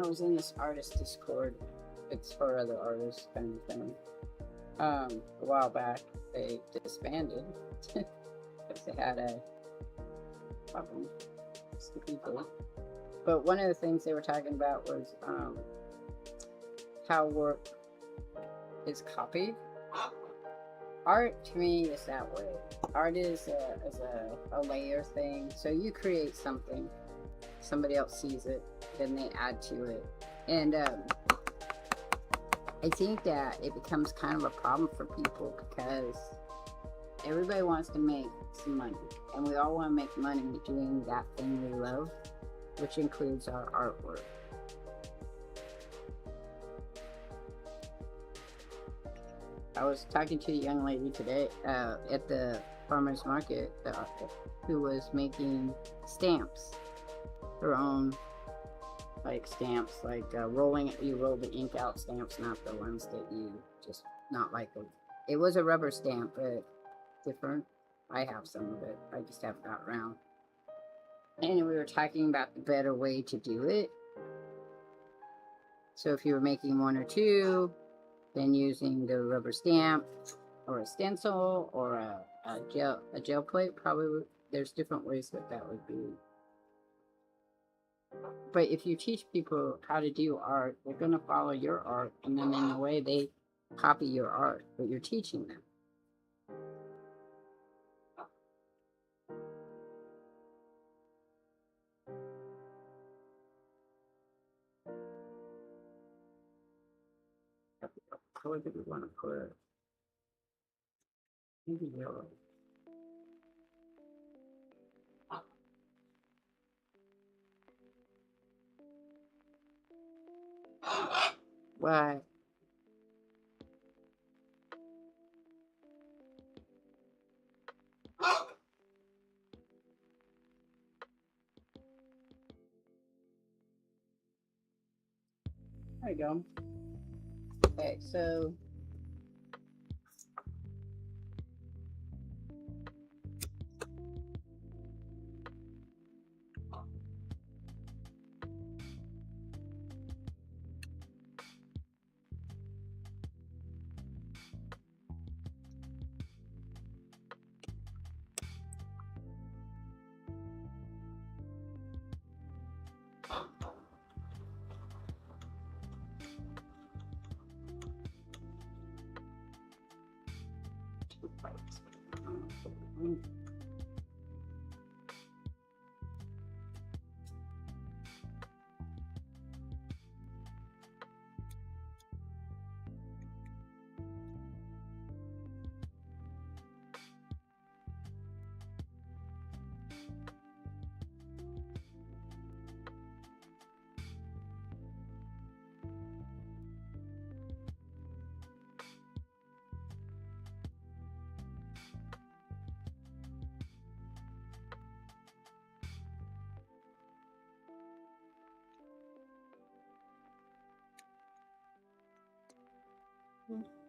I was in this artist Discord. It's for other artists kind of thing. A while back, they disbanded because they had a problem with some people. But one of the things they were talking about was how work is copied. Art to me is that way. Art is a layer thing. So you create something, somebody else sees it, then they add to it, and I think that it becomes kind of a problem for people because everybody wants to make some money, and we all want to make money doing that thing we love, which includes our artwork. I was talking to a young lady today at the farmer's market who was making stamps, her own like stamps, like you roll the ink out stamps, not the ones that you just, not like it was a rubber stamp, but different. I have some of it, I just haven't got around. And we were talking about the better way to do it. So if you were making one or two, then using the rubber stamp or a stencil or a gel plate, probably there's different ways that would be. But if you teach people how to do art, they're going to follow your art, and then in a way they copy your art, but you're teaching them. What color do we want to put? Maybe yellow. What? There you go. Okay, so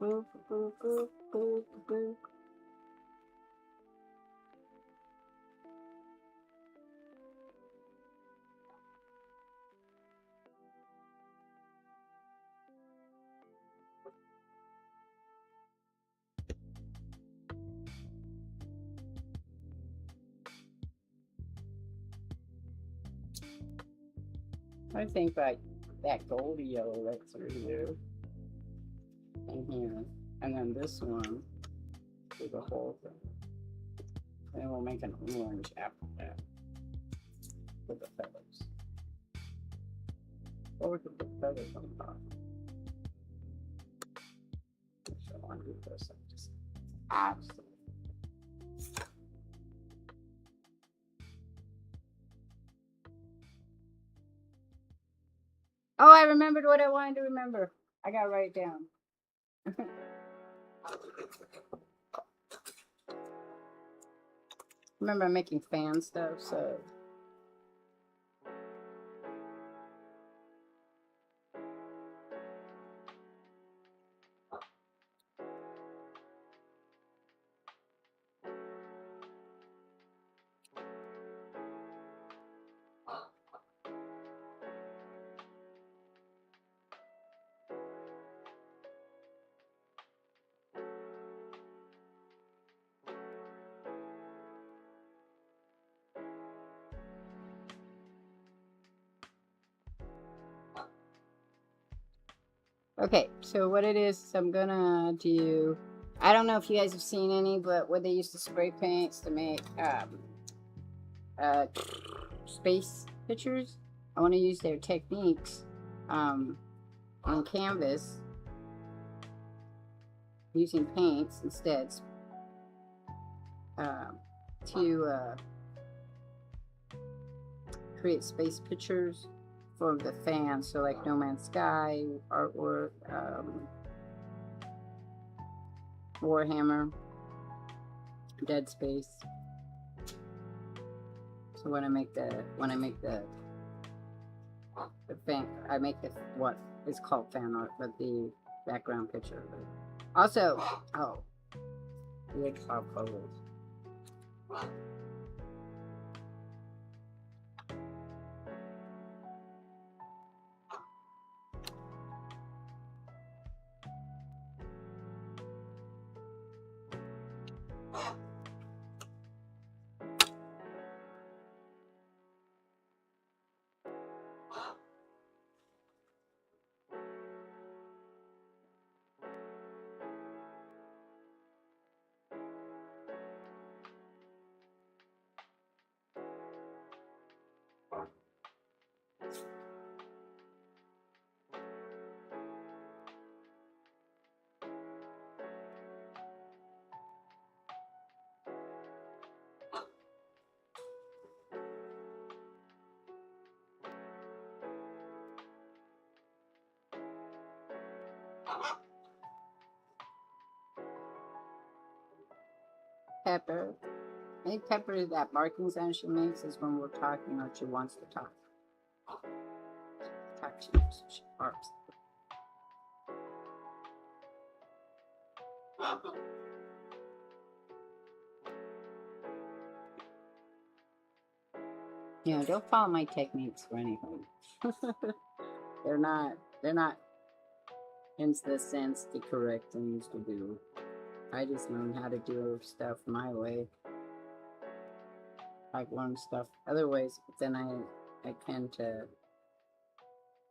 boop, boop, boop, boop, boop. I think like that goldy yellow that's through here and here, and then this one through the whole thing. And we'll make an orange after that with the feathers. Or we could put feathers on top. So I want to do this. Just absolutely. Oh, I remembered what I wanted to remember. I gotta write it down. Remember, I'm making fan stuff, so. Okay, so what it is I'm gonna do, I don't know if you guys have seen any, but what they use to spray paints to make space pictures, I want to use their techniques on canvas using paints instead to create space pictures for the fans, so like No Man's Sky artwork, Warhammer, Dead Space. So when I make the fan, I make the what is called fan art, but the background picture. Also, oh, weird cloud photos. Pepper. I think Pepper is that barking sound she makes is when we're talking or she wants to talk. She barks. You know, don't follow my techniques for anything. they're not in the sense the correct things to do. I just learned how to do stuff my way. I've learned stuff other ways, but then I tend to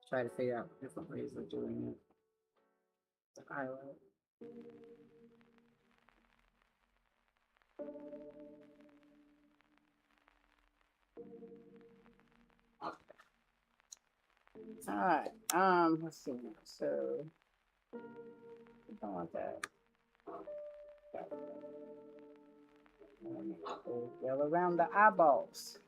try to figure out different ways of doing it. The highlight. Alright, let's see now. So I don't want that. Go around the eyeballs.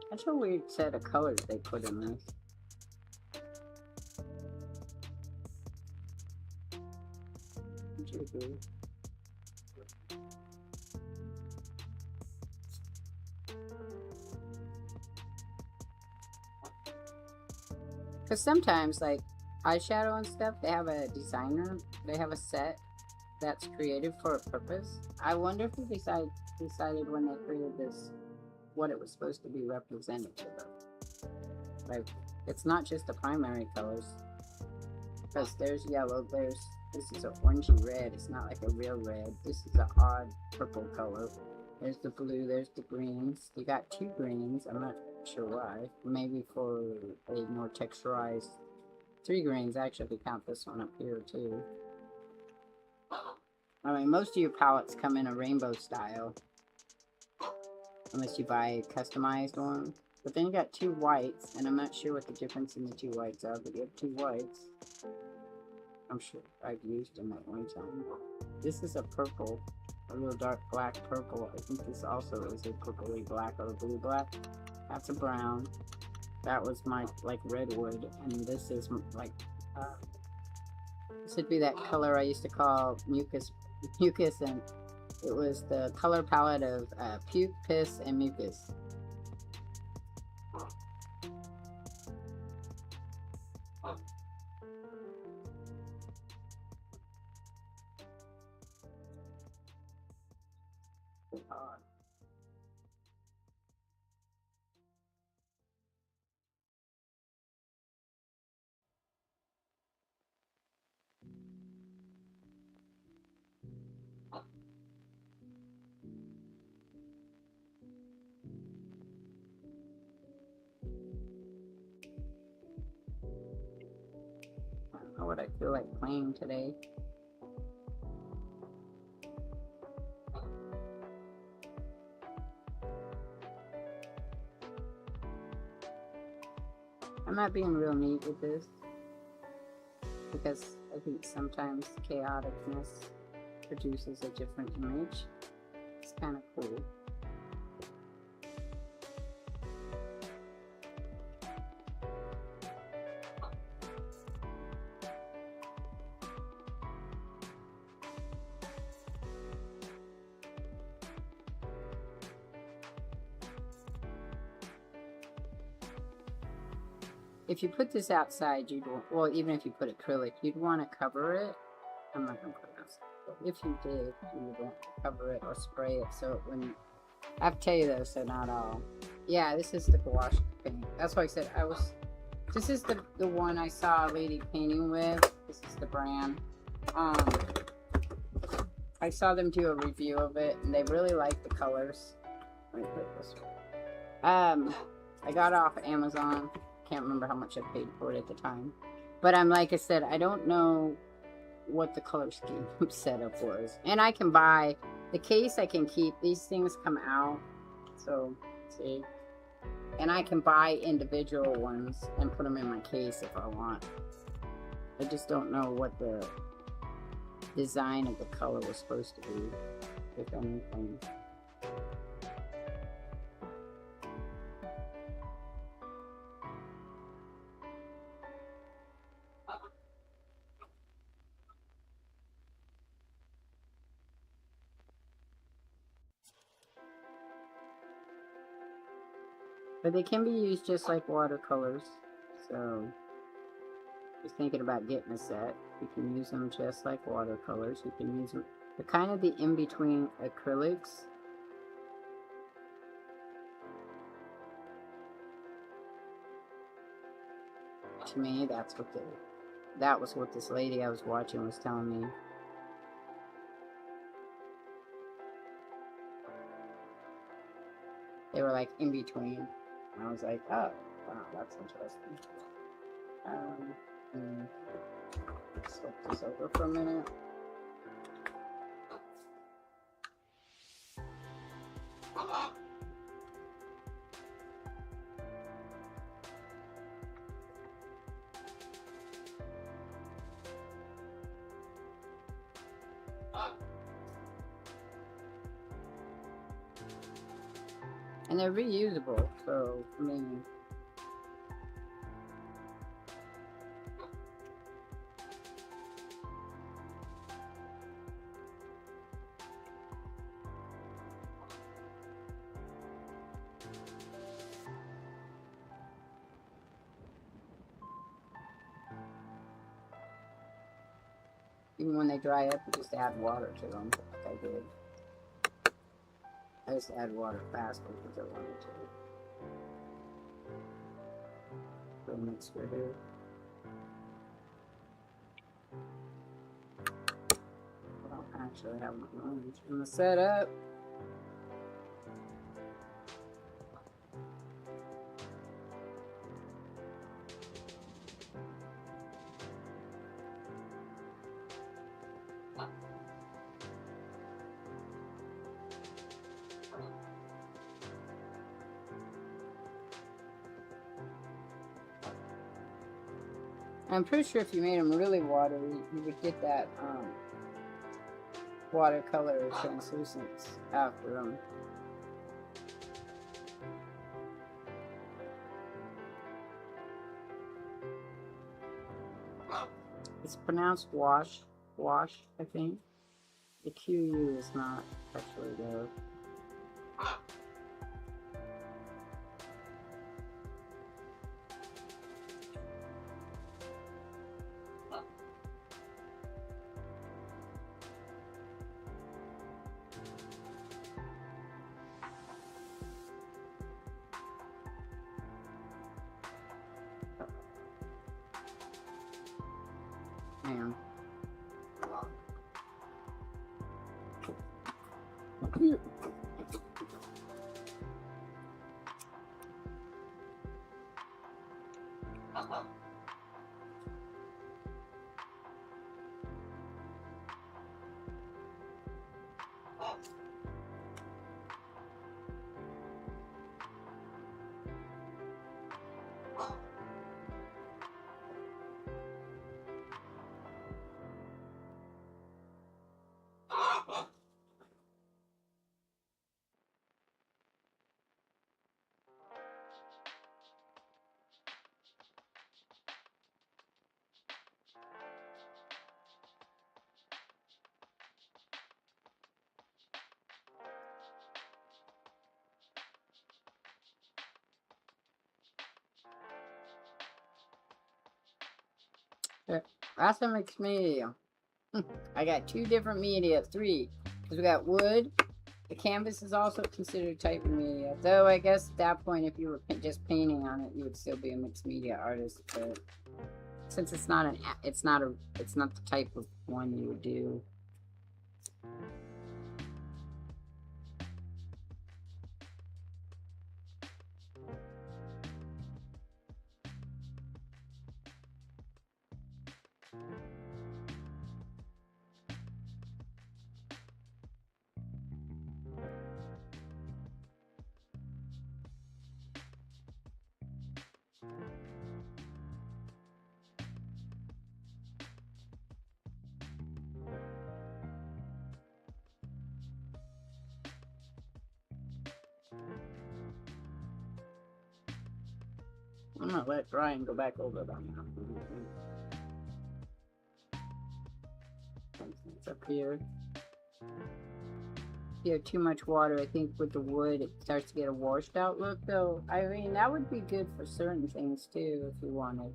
That's a weird set of colors they put in this. Because sometimes, like eyeshadow and stuff, they have a designer, they have a set that's created for a purpose. I wonder if they decided when they created this what it was supposed to be representative of. Like, it's not just the primary colors. Because there's yellow, this is an orangey red, it's not like a real red. This is an odd purple color. There's the blue, there's the greens. You got two greens, I'm not sure why. Maybe for a more texturized. Three greens, actually, if you count this one up here too. I mean, most of your palettes come in a rainbow style. Unless you buy a customized one. But then you got two whites, and I'm not sure what the difference in the two whites are, but you have two whites. I'm sure I've used them at one time. This is a purple, a real dark black purple. I think this also is a purpley black or a blue black. That's a brown. That was my, like, redwood, and this is, like, this would be that color I used to call mucus, and it was the color palette of puke, piss, and mucus. What I feel like playing today. I'm not being real neat with this. because I think sometimes chaoticness produces a different image. It's kind of cool. If you put this outside, you'd want, well, even if you put acrylic, you'd want to cover it. I'm not going to put it outside, but if you did, you would want to cover it or spray it so it wouldn't. I have to tell you though, so not all. Yeah, this is the gouache paint. That's why I said this is the one I saw a lady painting with. This is the brand. I saw them do a review of it, and they really like the colors. Let me put it this way. I got it off of Amazon. Can't remember how much I paid for it at the time, but like I said, I don't know what the color scheme setup was, and I can buy the case. I can keep these things come out, so see, and I can buy individual ones and put them in my case if I want. I just don't know what the design of the color was supposed to be, if anything. But they can be used just like watercolors. So, just thinking about getting a set. You can use them just like watercolors. You can use them. They're kind of the in-between acrylics. To me, that was what this lady I was watching was telling me. They were like in between. And I was like, oh, wow, that's interesting. Swap this over for a minute. And they're reusable, so, I mean, even when they dry up, you just add water to them, like I did. I just add water faster because I wanted to. Put a mixture here. I don't actually have my orange in the setup. I'm pretty sure if you made them really watery, you would get that watercolor translucence after them. It's pronounced wash, I think. The QU is not actually there. Hang on. That's a mixed media. I got 2 different media, 3. Because we got wood. The canvas is also considered type of media. Though I guess at that point, if you were just painting on it, you would still be a mixed media artist. But since it's not the type of one you would do. I'm gonna let it dry and go back over that now. It's up here. If you have too much water, I think with the wood it starts to get a washed out look, though. I mean, that would be good for certain things too if you wanted.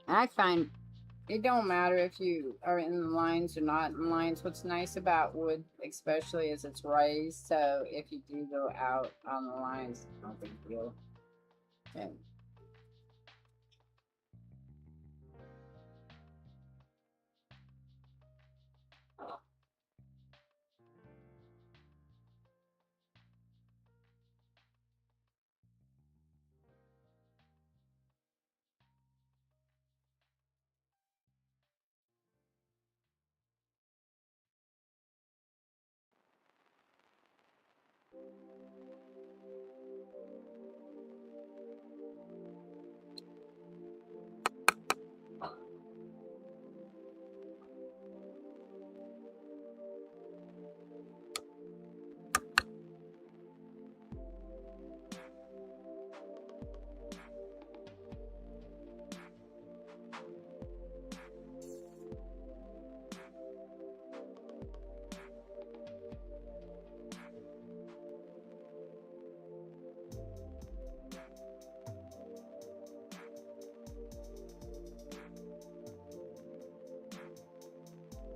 I find it don't matter if you are in the lines or not in lines. What's nice about wood, especially, is it's raised. So if you do go out on the lines, no big deal. And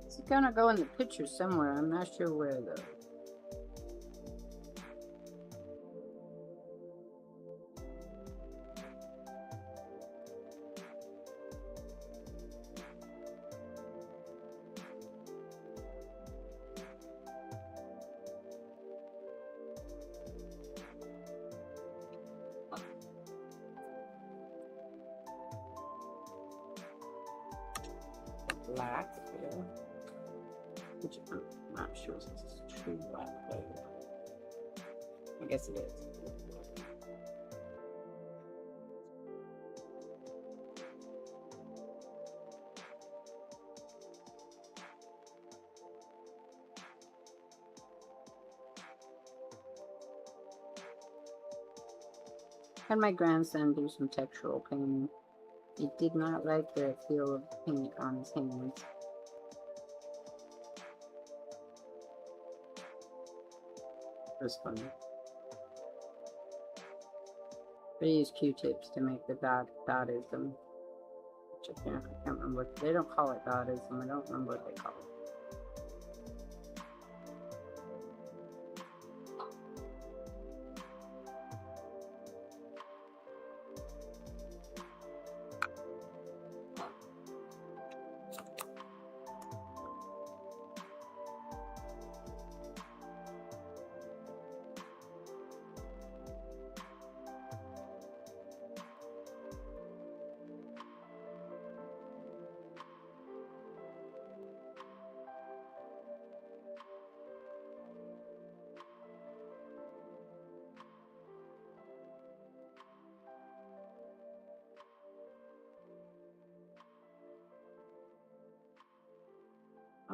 it's gonna go in the picture somewhere. I'm not sure where though. Black, yeah. Which I'm not sure if it's true black, but I guess it is. Had my grandson do some textural painting. He did not like the feel of paint on his hands. It was funny. But he used Q-tips to make the dottism. Which I can't remember. They don't call it dottism. I don't remember what they call it.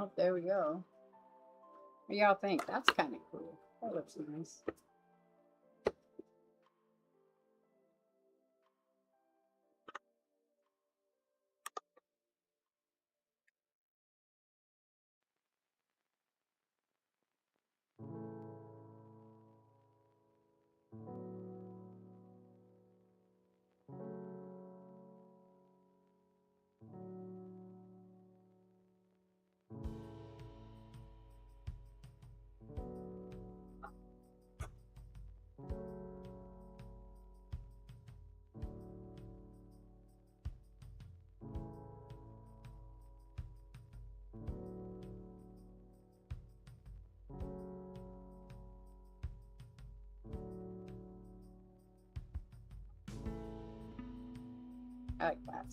Oh, there we go. What do y'all think? That's kind of cool. That looks nice. I like that.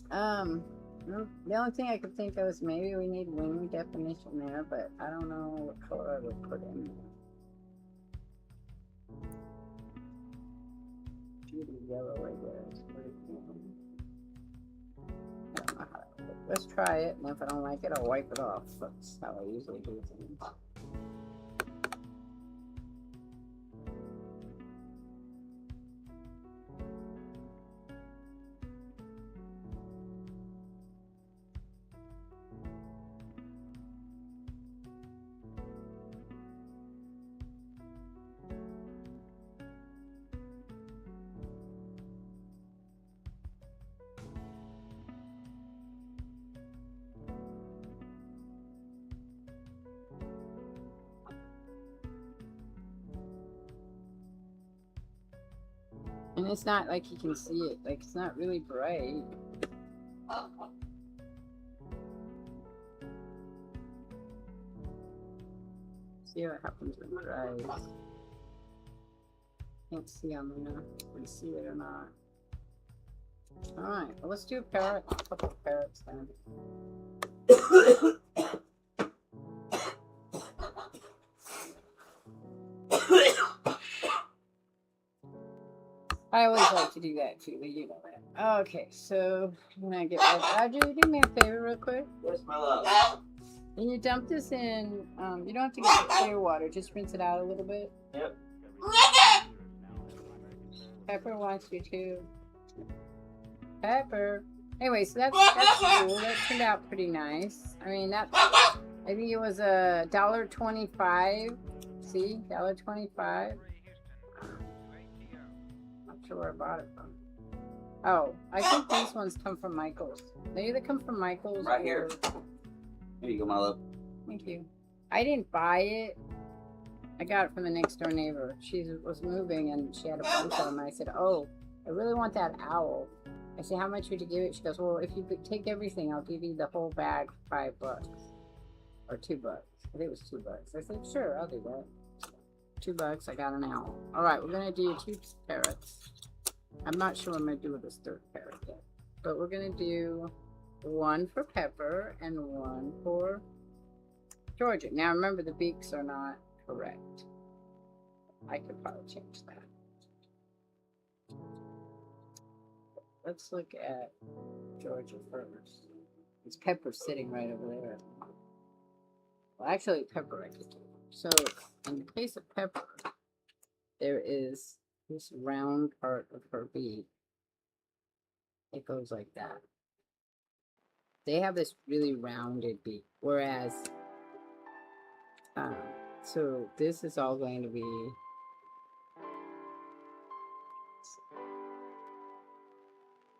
The only thing I could think of is maybe we need wing definition there, but I don't know what color I would put in there. Maybe yellow right there. I don't know how to put it. Let's try it, and if I don't like it, I'll wipe it off. That's how I usually do things. And it's not like you can see it. Like, it's not really bright. See what happens when it dries. Can't see on there if we see it or not. Alright, well, let's do a parrot. A couple of parrots then. I always like to do that too, you know that. Okay, so when I get back, Audrey, do me a favor real quick. Yes, my love. When you dump this in, you don't have to get the clear water, just rinse it out a little bit. Yep. Pepper wants you to. Pepper. Anyway, so that's cool. That turned out pretty nice. I mean, I think it was $1.25. See, $1.25. Not sure where I bought it from. Oh, I think these ones come from Michael's. They either come from Michael's Right here. Here you go, my love. Thank you. I didn't buy it. I got it from the next door neighbor. She was moving and she had a bunch of them. I said, oh, I really want that owl. I said, how much would you give it? She goes, well, if you could take everything, I'll give you the whole bag for $5. Or $2. I think it was $2. I said, sure, I'll do that. $2, I got an owl. All right, we're going to do 2 parrots. I'm not sure what I'm going to do with this third parrot yet. But we're going to do 1 for Pepper and 1 for Georgia. Now, remember, the beaks are not correct. I could probably change that. Let's look at Georgia first. It's Pepper sitting right over there. Well, actually, Pepper I could do. So, in the case of Pepper, there is this round part of her beak. It goes like that. They have this really rounded beak, whereas, so this is all going to be,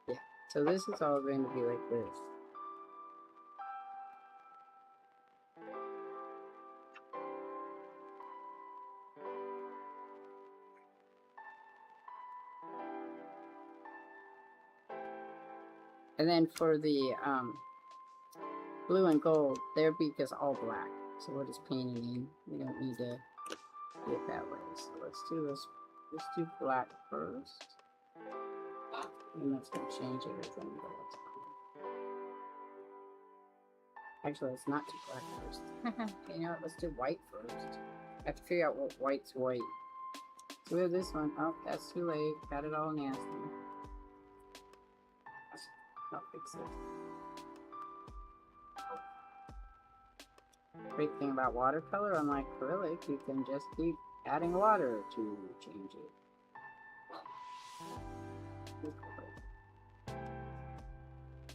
yeah, so this is all going to be like this. And then for the blue and gold, their beak is all black. So we're just painting in. We don't need to do it that way. So let's do this. Let's do black first. And that's going to change everything. But that's cool. Actually, let's not do black first. You know what? Let's do white first. I have to figure out what white's white. So we have this one. Oh, that's too late. Got it all nasty. I'll fix it. Great thing about watercolor, unlike acrylic, you can just keep adding water to change it.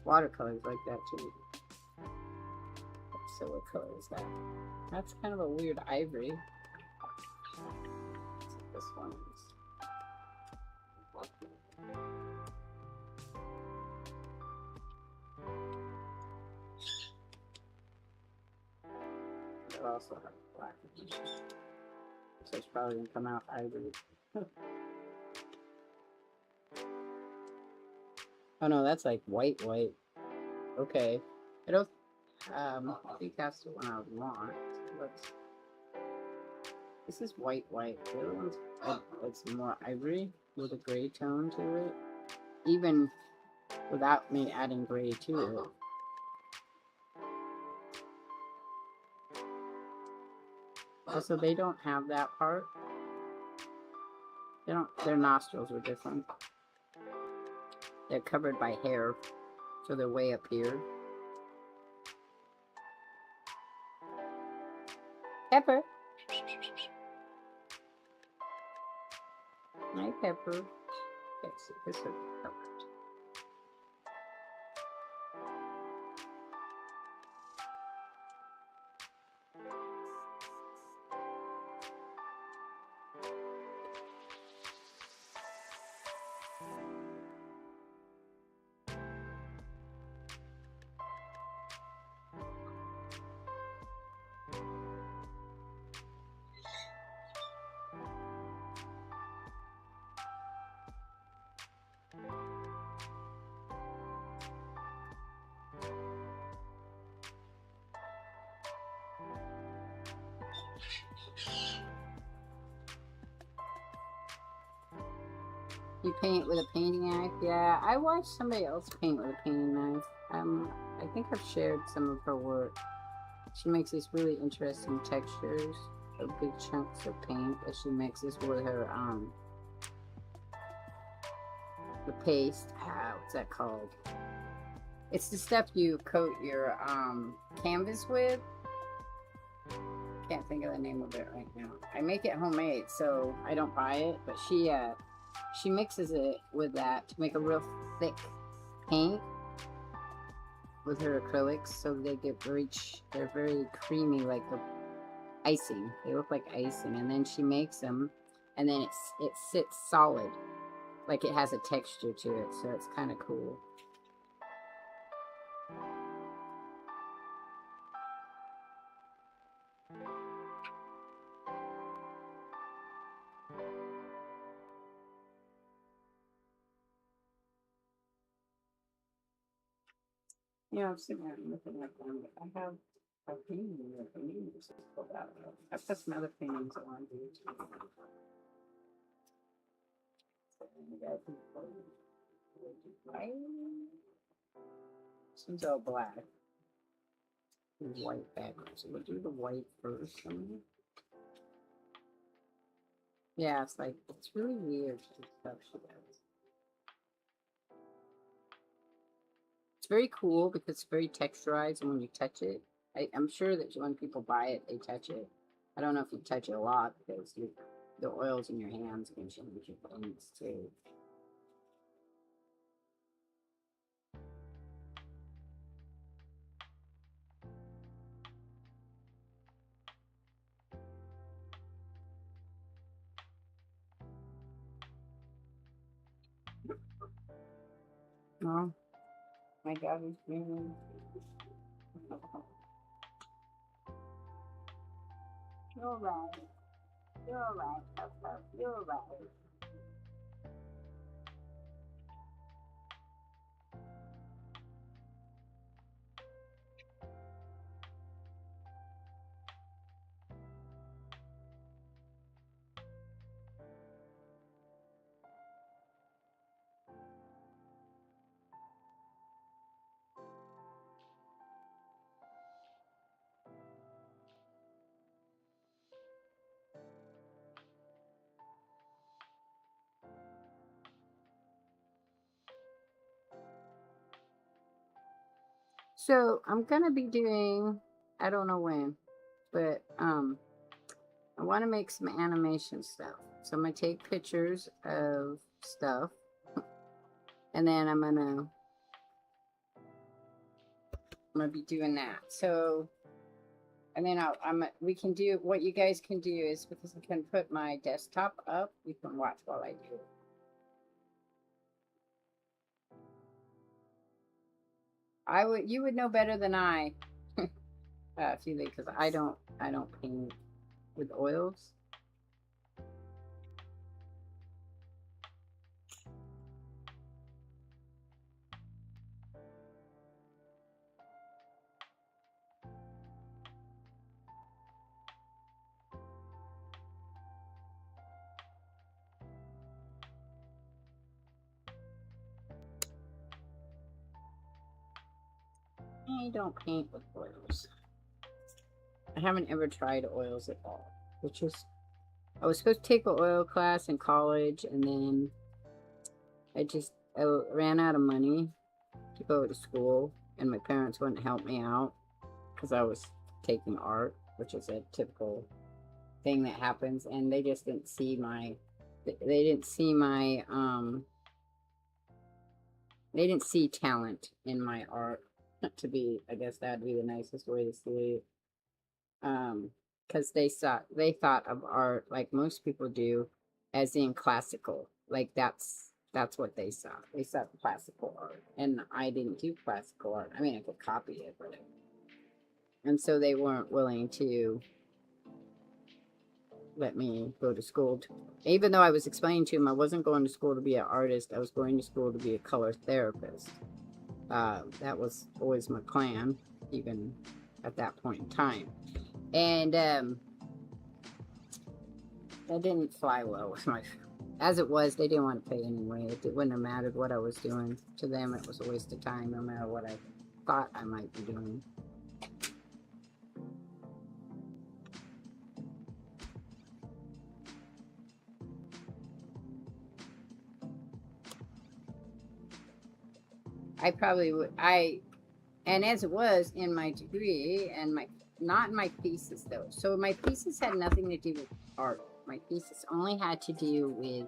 Watercolors like that too. So what color is that? That's kind of a weird ivory. Let's see what this one is. It also has black. So it's probably gonna come out ivory. Oh no, that's like white. Okay. I don't I think that's the one I would want. This is white. The other one's it's more ivory with a gray tone to it. Even without me adding gray to it. Also, they don't have that part. They don't. Their nostrils are different. They're covered by hair, so they're way up here. Pepper. Hi, Pepper. Let's see. This is Pepper. You paint with a painting knife? Yeah, I watched somebody else paint with a painting knife. I think I've shared some of her work. She makes these really interesting textures of big chunks of paint that she mixes with her the paste. What's that called? It's the stuff you coat your canvas with. Can't think of the name of it right now. I make it homemade, so I don't buy it, but she mixes it with that to make a real thick paint with her acrylics, so they get they're very creamy, like the icing. They look like icing, and then she makes them, and then it sits solid, like it has a texture to it, so it's kind of cool. Yeah, I'm sitting there looking at them. I have a painting there. Painting just pulled out. I've got some other paintings on here too. She's all black. There's white background. So we'll do the white first. Yeah, it's really weird stuff she does. It's very cool because it's very texturized, and when you touch it, I'm sure that when people buy it, they touch it. I don't know if you touch it a lot because the oils in your hands can change your paints too. Oh, my God, he's dreaming. You're right. You're right, Papa. You're right. So I'm gonna be doing, I don't know when, But I want to make some animation stuff. So I'm gonna take pictures of stuff, and then I'm gonna be doing that. So, and then we can do what you guys can do is, because I can put my desktop up, you can watch while I do it. You would know better than I, Feely, because I don't paint with oils. I don't paint with oils. I haven't ever tried oils at all, which is, I was supposed to take an oil class in college, and then I ran out of money to go to school, and my parents wouldn't help me out because I was taking art, which is a typical thing that happens, and they just didn't see my they didn't see talent in my art. To be, I guess that'd be the nicest way to say it. Because they thought of art like most people do, as in classical. Like that's what they saw. They saw classical art, and I didn't do classical art. I mean, I could copy it, and so they weren't willing to let me go to school. Even though I was explaining to them I wasn't going to school to be an artist, I was going to school to be a color therapist. That was always my plan, even at that point in time. And that didn't fly well with my... As it was, they didn't want to pay anyway. It wouldn't have mattered what I was doing. To them, it was a waste of time, no matter what I thought I might be doing. I probably would... And as it was in my degree, and not in my thesis though. So my thesis had nothing to do with art. My thesis only had to do with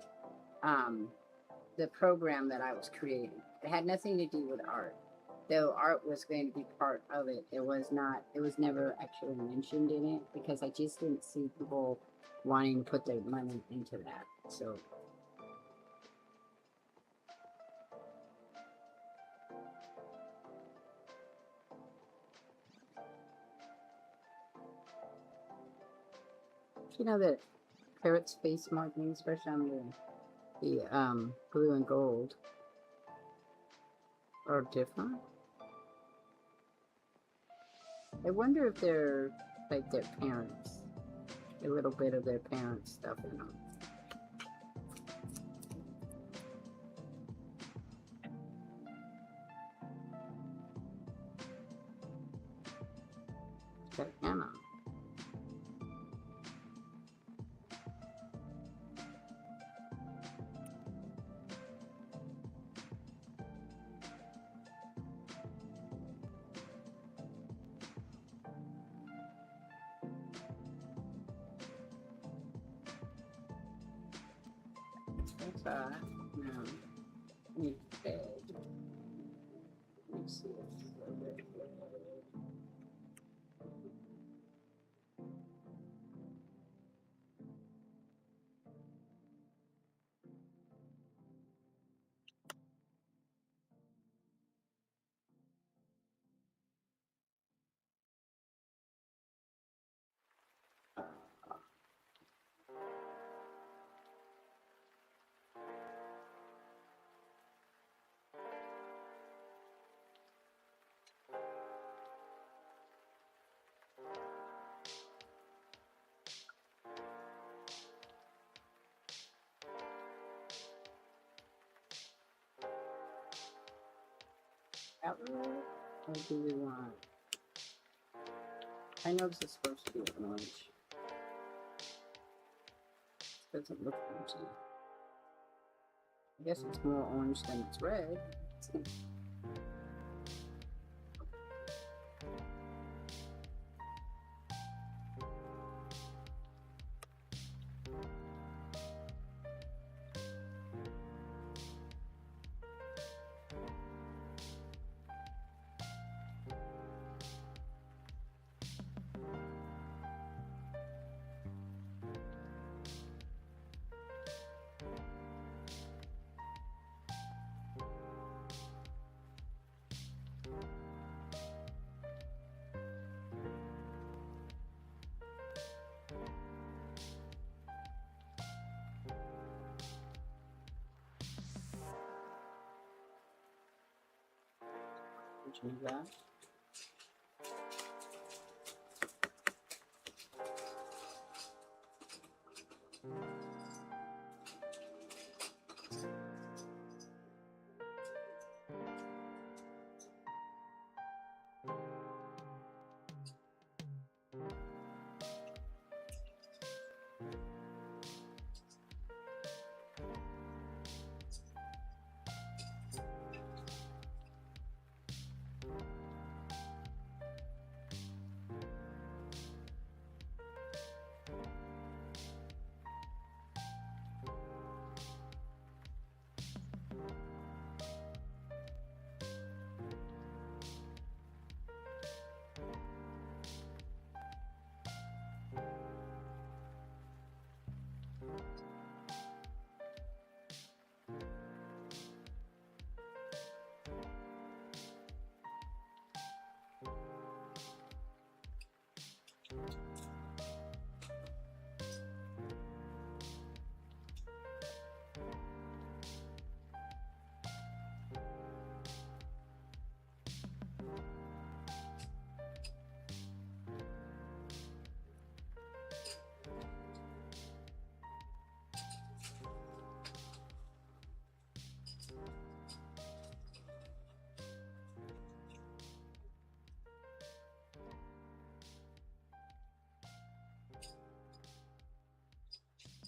the program that I was creating. It had nothing to do with art, though art was going to be part of it. It was never actually mentioned in it, because I just didn't see people wanting to put their money into that. So you know that parrot's face markings, especially on the blue and gold, are different. I wonder if they're like their parents, a little bit of their parents' stuff in them. Got Anna. What's that? No. Need bed. Let's see. Outline? Or do we want... I know this is supposed to be orange. It doesn't look orangey. I guess it's more orange than it's red. Change that.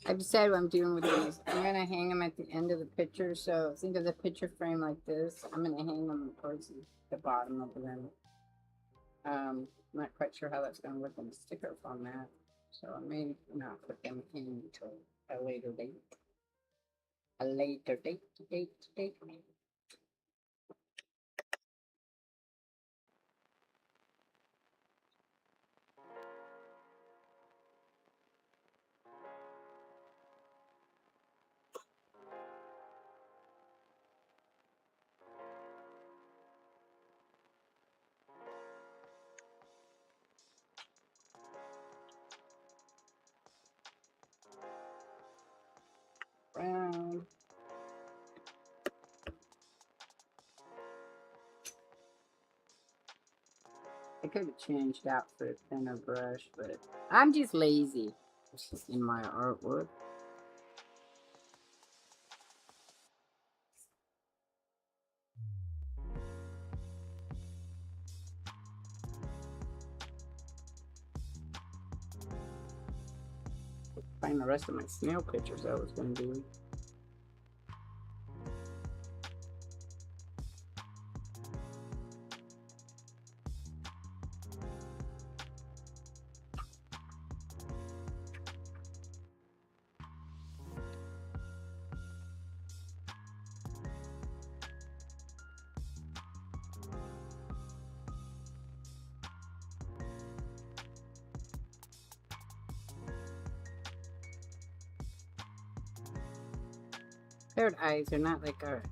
I've decided what I'm doing with these. I'm going to hang them at the end of the picture. So think of the picture frame like this. I'm going to hang them towards the bottom of them. I'm not quite sure how that's going to look in the sticker format. So I may not put them in until a later date. A later date. Brown. I could have changed out for a thinner brush, but I'm just lazy. This is in my artwork. Find the rest of my snail pictures I was going to do. Their eyes are not like ours.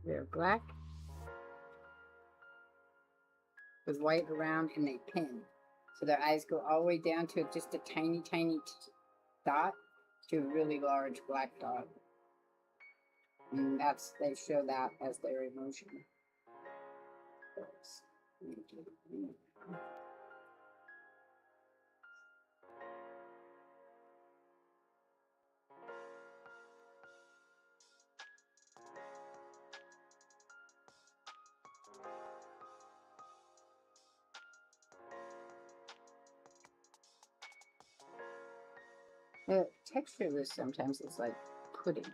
They're black with white around and they pin. So their eyes go all the way down to just a tiny, tiny dot to a really large black dot. And they show that as their emotion. The texture of this sometimes is like pudding.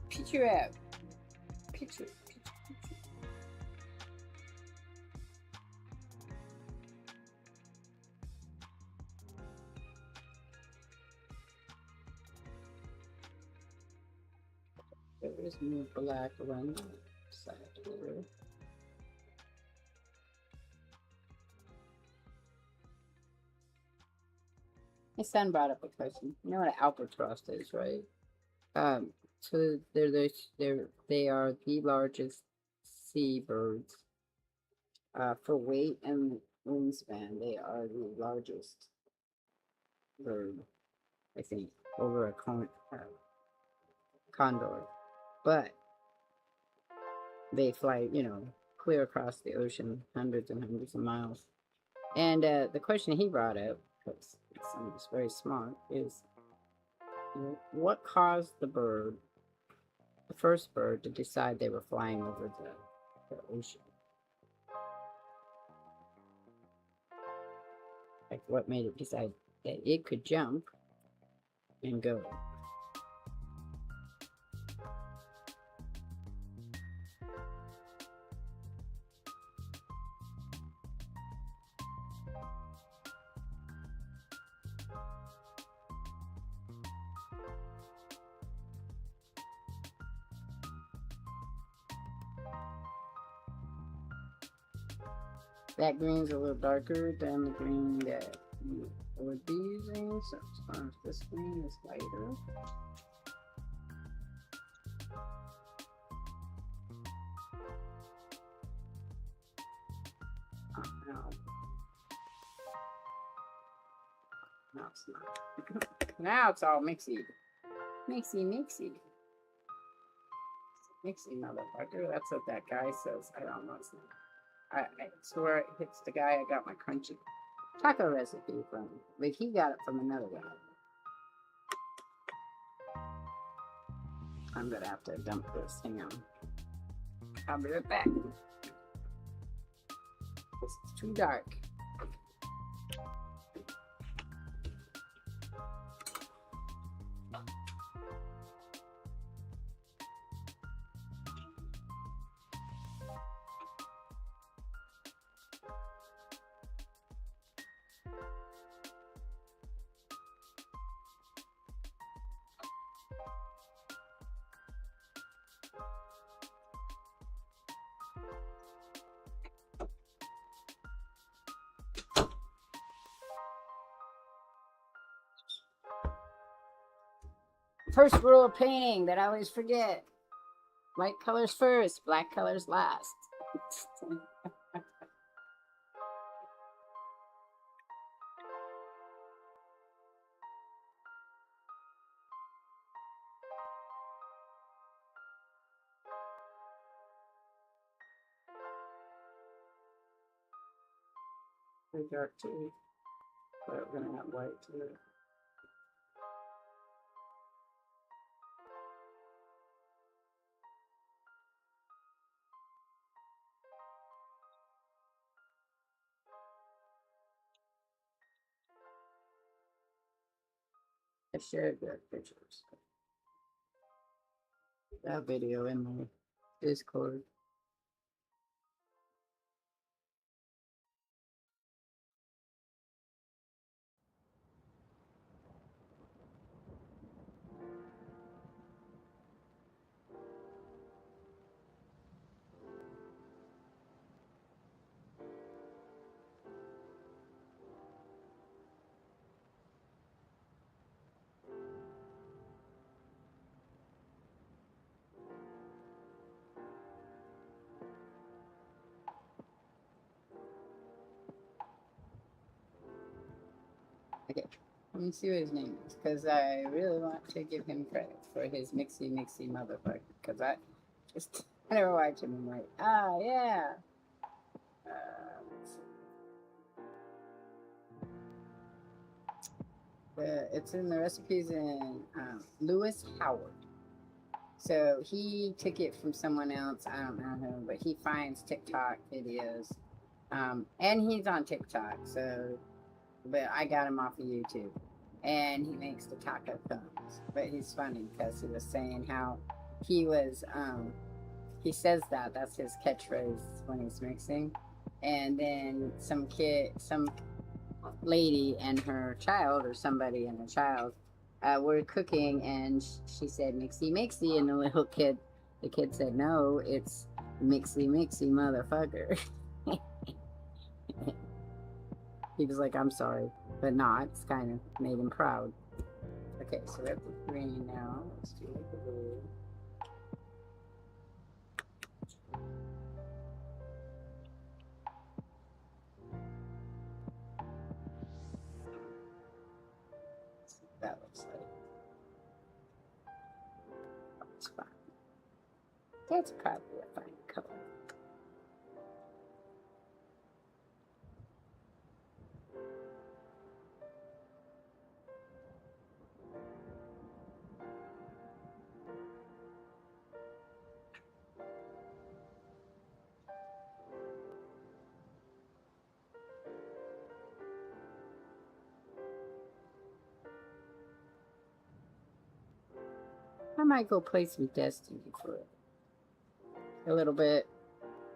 Picture out. Picture. Just move black around the side here. My son brought up a question. You know what an albatross is, right? So they are the largest seabirds. For weight and wingspan, they are the largest bird, I think, over a condor. But they fly, clear across the ocean, hundreds and hundreds of miles. And the question he brought up, because it's very smart, is what caused the first bird, to decide they were flying over the ocean? Like, what made it decide that it could jump and go? That green's a little darker than the green that you would be using, so as far as this green is lighter. No, it's not. Now it's all mixy. Mixy, motherfucker. That's what that guy says. I don't know. I swear it hits the guy I got my crunchy taco recipe from. But he got it from another guy. I'm gonna have to dump this. Hang on. I'll be right back. This is too dark. First rule of painting that I always forget. White colors first, black colors last. Pretty dark too, but we're gonna have white too. I shared the pictures. That video in my Discord. Okay, let me see what his name is, because I really want to give him credit for his mixy motherfucker, because I never watch him. I'm like, yeah. It's in the recipes in Lewis Howard. So he took it from someone else. I don't know who, but he finds TikTok videos. And he's on TikTok, so, but I got him off of YouTube. And he makes the taco cones. But he's funny because he was saying how he was, he says that's his catchphrase when he's mixing. And then some lady and her child, or somebody and her child, were cooking, and she said mixy, and the little kid The kid said, no, it's mixy motherfucker. He was like, I'm sorry, but not. It's kind of made him proud. Okay, so we have the green now. Let's do like the blue. Let's see what that looks like. That's fine. That's probably a fine color. I might go play some Destiny for a little bit.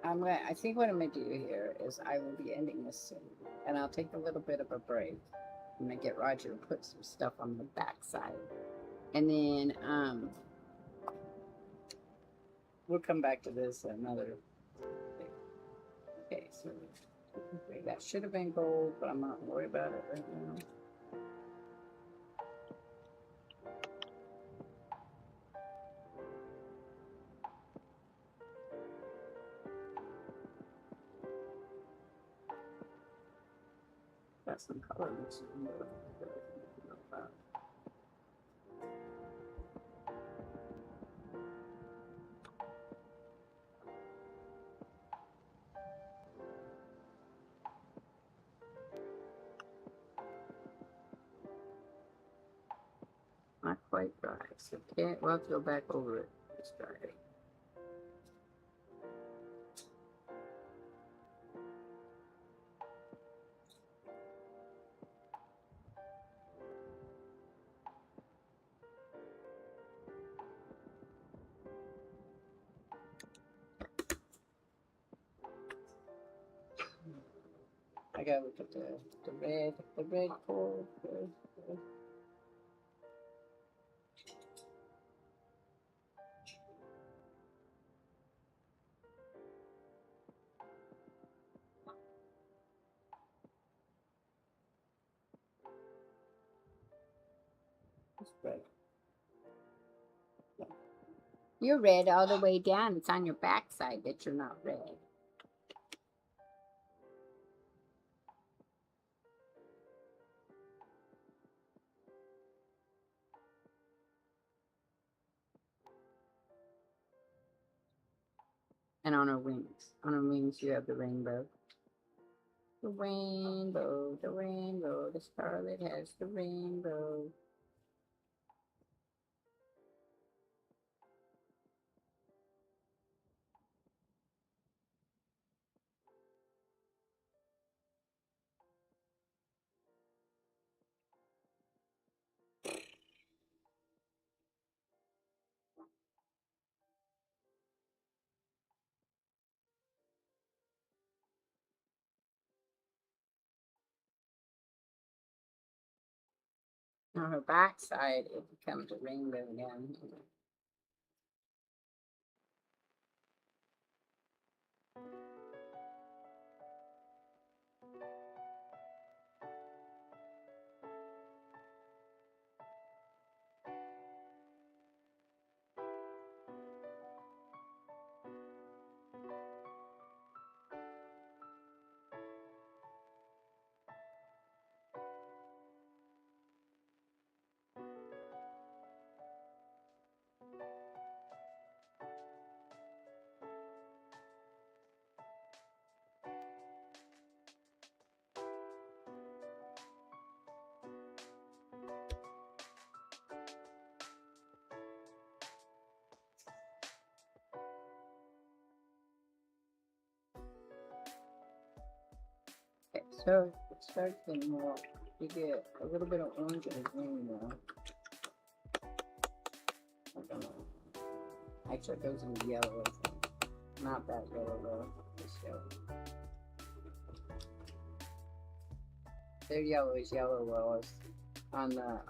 I think what I'm gonna do here is I will be ending this soon, and I'll take a little bit of a break. I'm gonna get Roger to put some stuff on the backside, and then we'll come back to this another day. Okay, so that should have been gold, but I'm not worried about it right now. Got some color mixing in there that I can know about. Not quite dry, so we'll have to go back over it. It's dry. I gotta look at the red cord. It's red. You're red all the way down. It's on your backside that you're not red. And on her wings. On her wings, you have the rainbow. The rainbow, the rainbow. The starlet has the rainbow. On her backside, it becomes a rainbow down here. Okay, so it starts getting more. You get a little bit of orange and green now. I don't know. Actually, it goes into yellow. I think. Not that yellow though. This yellow. Their yellow is yellow, whereas on the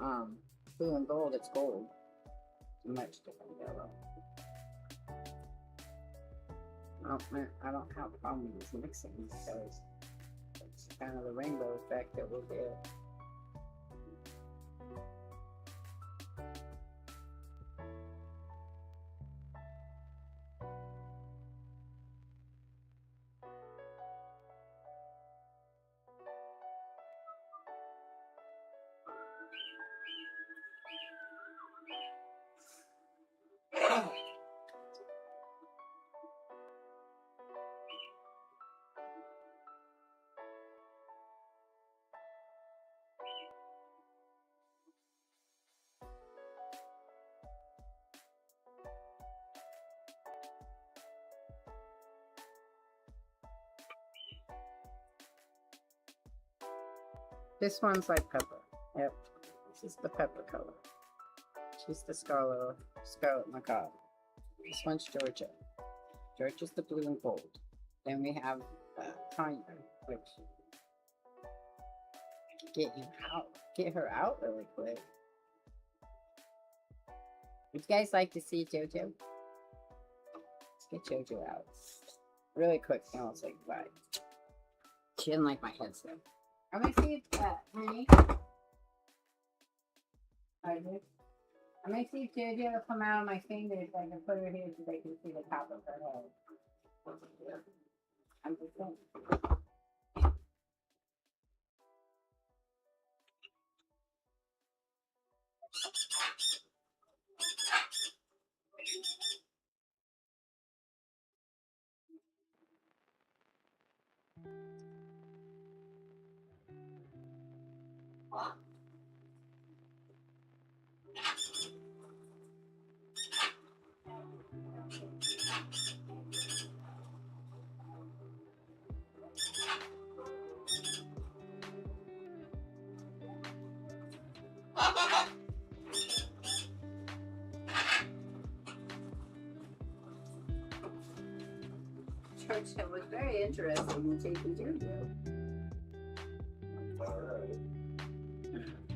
blue and gold, it's gold. Much different yellow. I don't have a problem with mixing because it's kind of the rainbow effect that we'll get. This one's like pepper. Yep. This is the pepper color. She's the Scarlet Macabre. This one's Georgia. Georgia's the blue and gold. Then we have Tanya, which get her out really quick. Would you guys like to see JoJo? Let's get JoJo out really quick, and I'll say goodbye. She didn't like my headset. I'm gonna see if honey. I'm gonna see if JoJo will come out of my fingers. I can put her here so they can see the top of her head. I'm just saying. That was very interesting in taking JoJo.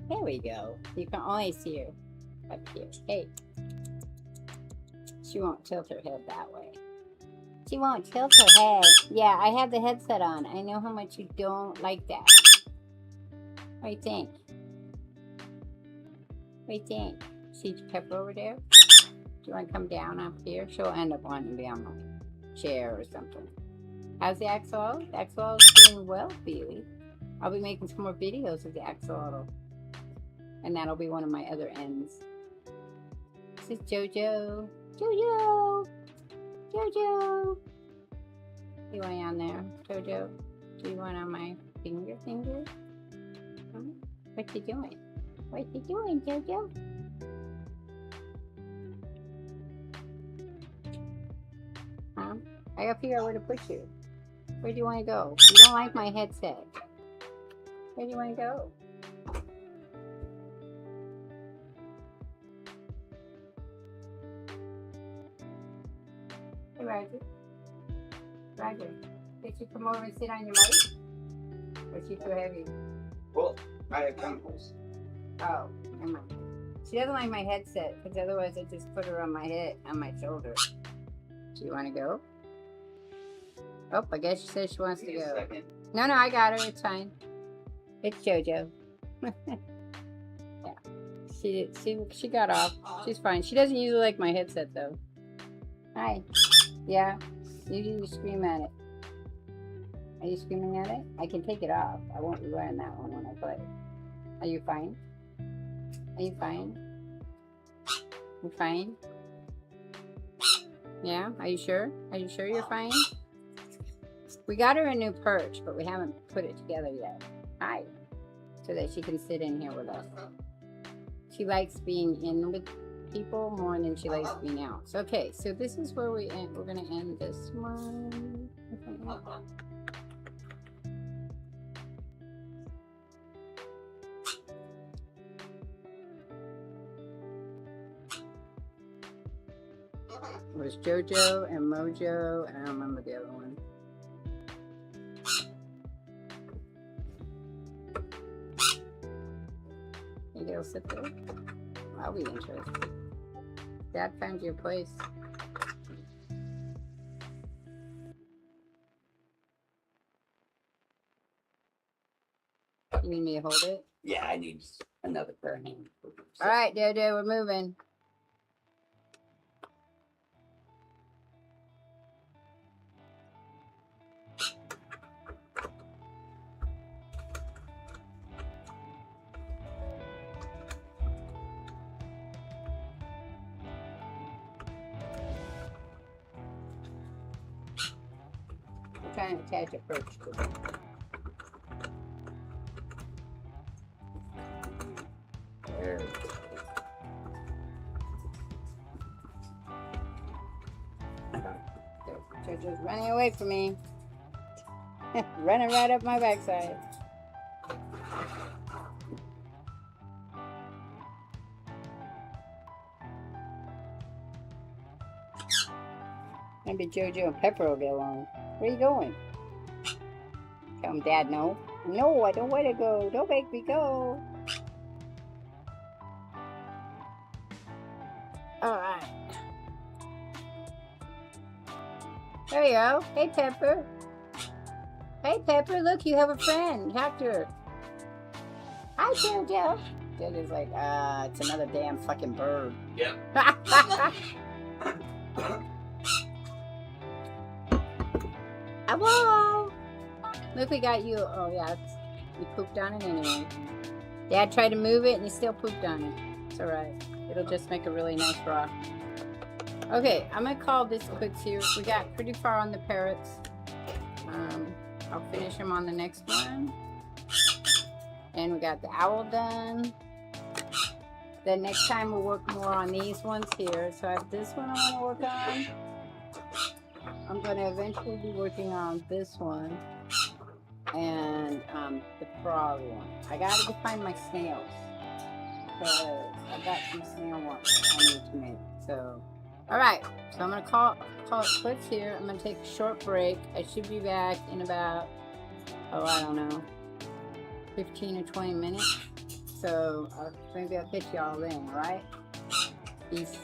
There we go. You can only see her up here. Hey. She won't tilt her head that way. She won't tilt her head. Yeah, I have the headset on. I know how much you don't like that. What do you think? What do you think? See Pepper over there? Do you want to come down up here? She'll end up wanting to be on my chair or something. How's the axolotl? The axolotl's doing well for you. I'll be making some more videos of the axolotl. And that'll be one of my other ends. This is JoJo. JoJo! JoJo! You want on there, JoJo? Do you want on my finger? Huh? What you doing? What you doing, JoJo? Huh? I gotta figure out where to put you. Where do you want to go? You don't like my headset. Where do you want to go? Hey, Roger. Roger, did you come over and sit on your leg? Or is she too heavy? Well, I have chemicals. Oh, never mind. She doesn't like my headset, because otherwise I just put her on my head, on my shoulder. Do you want to go? Oh, I guess she says she wants to go. No, I got her. It's fine. It's JoJo. Yeah. She got off. She's fine. She doesn't usually like my headset, though. Hi. Yeah. You scream at it. Are you screaming at it? I can take it off. I won't be wearing that one when I play. Are you fine? Are you fine? You fine? Yeah? Are you sure? Are you sure you're fine? We got her a new perch, but we haven't put it together yet. Hi. So that she can sit in here with us. She likes being in with people more than she likes being out. So, okay, so this is where we end. We're going to end this one. It was JoJo and Mojo, and I don't remember the other one. Maybe it'll sit there. I'll be interested. Dad found your place. You need me to hold it? Yeah, I need another pair of hands. All right, Dodo, we're moving. We're trying to attach a perch to it. There. Jojo's running away from me. Running right up my backside. Maybe Jojo and Pepper will get along. Where are you going? Tell him, Dad, no. No, I don't want to go. Don't make me go. Alright. There you go. Hey, Pepper. Hey, Pepper, look, you have a friend. Hector. Hi, Jojo. Jojo's like, it's another damn fucking bird. Yep. Hello. Look, we got you. Oh, yeah. You pooped on it anyway. Dad tried to move it and he still pooped on it. It's alright. It'll just make a really nice rock. Okay, I'm going to call this quits here. We got pretty far on the parrots. I'll finish them on the next one. And we got the owl done. Then next time we'll work more on these ones here. So I have this one I want to work on. I'm going to eventually be working on this one. And the frog one. I got to find my snails. Because I've got some snail ones I need to make. So, alright. So I'm going to call it quits here. I'm going to take a short break. I should be back in about, I don't know, 15 or 20 minutes. So maybe I'll catch y'all then, alright? Peace.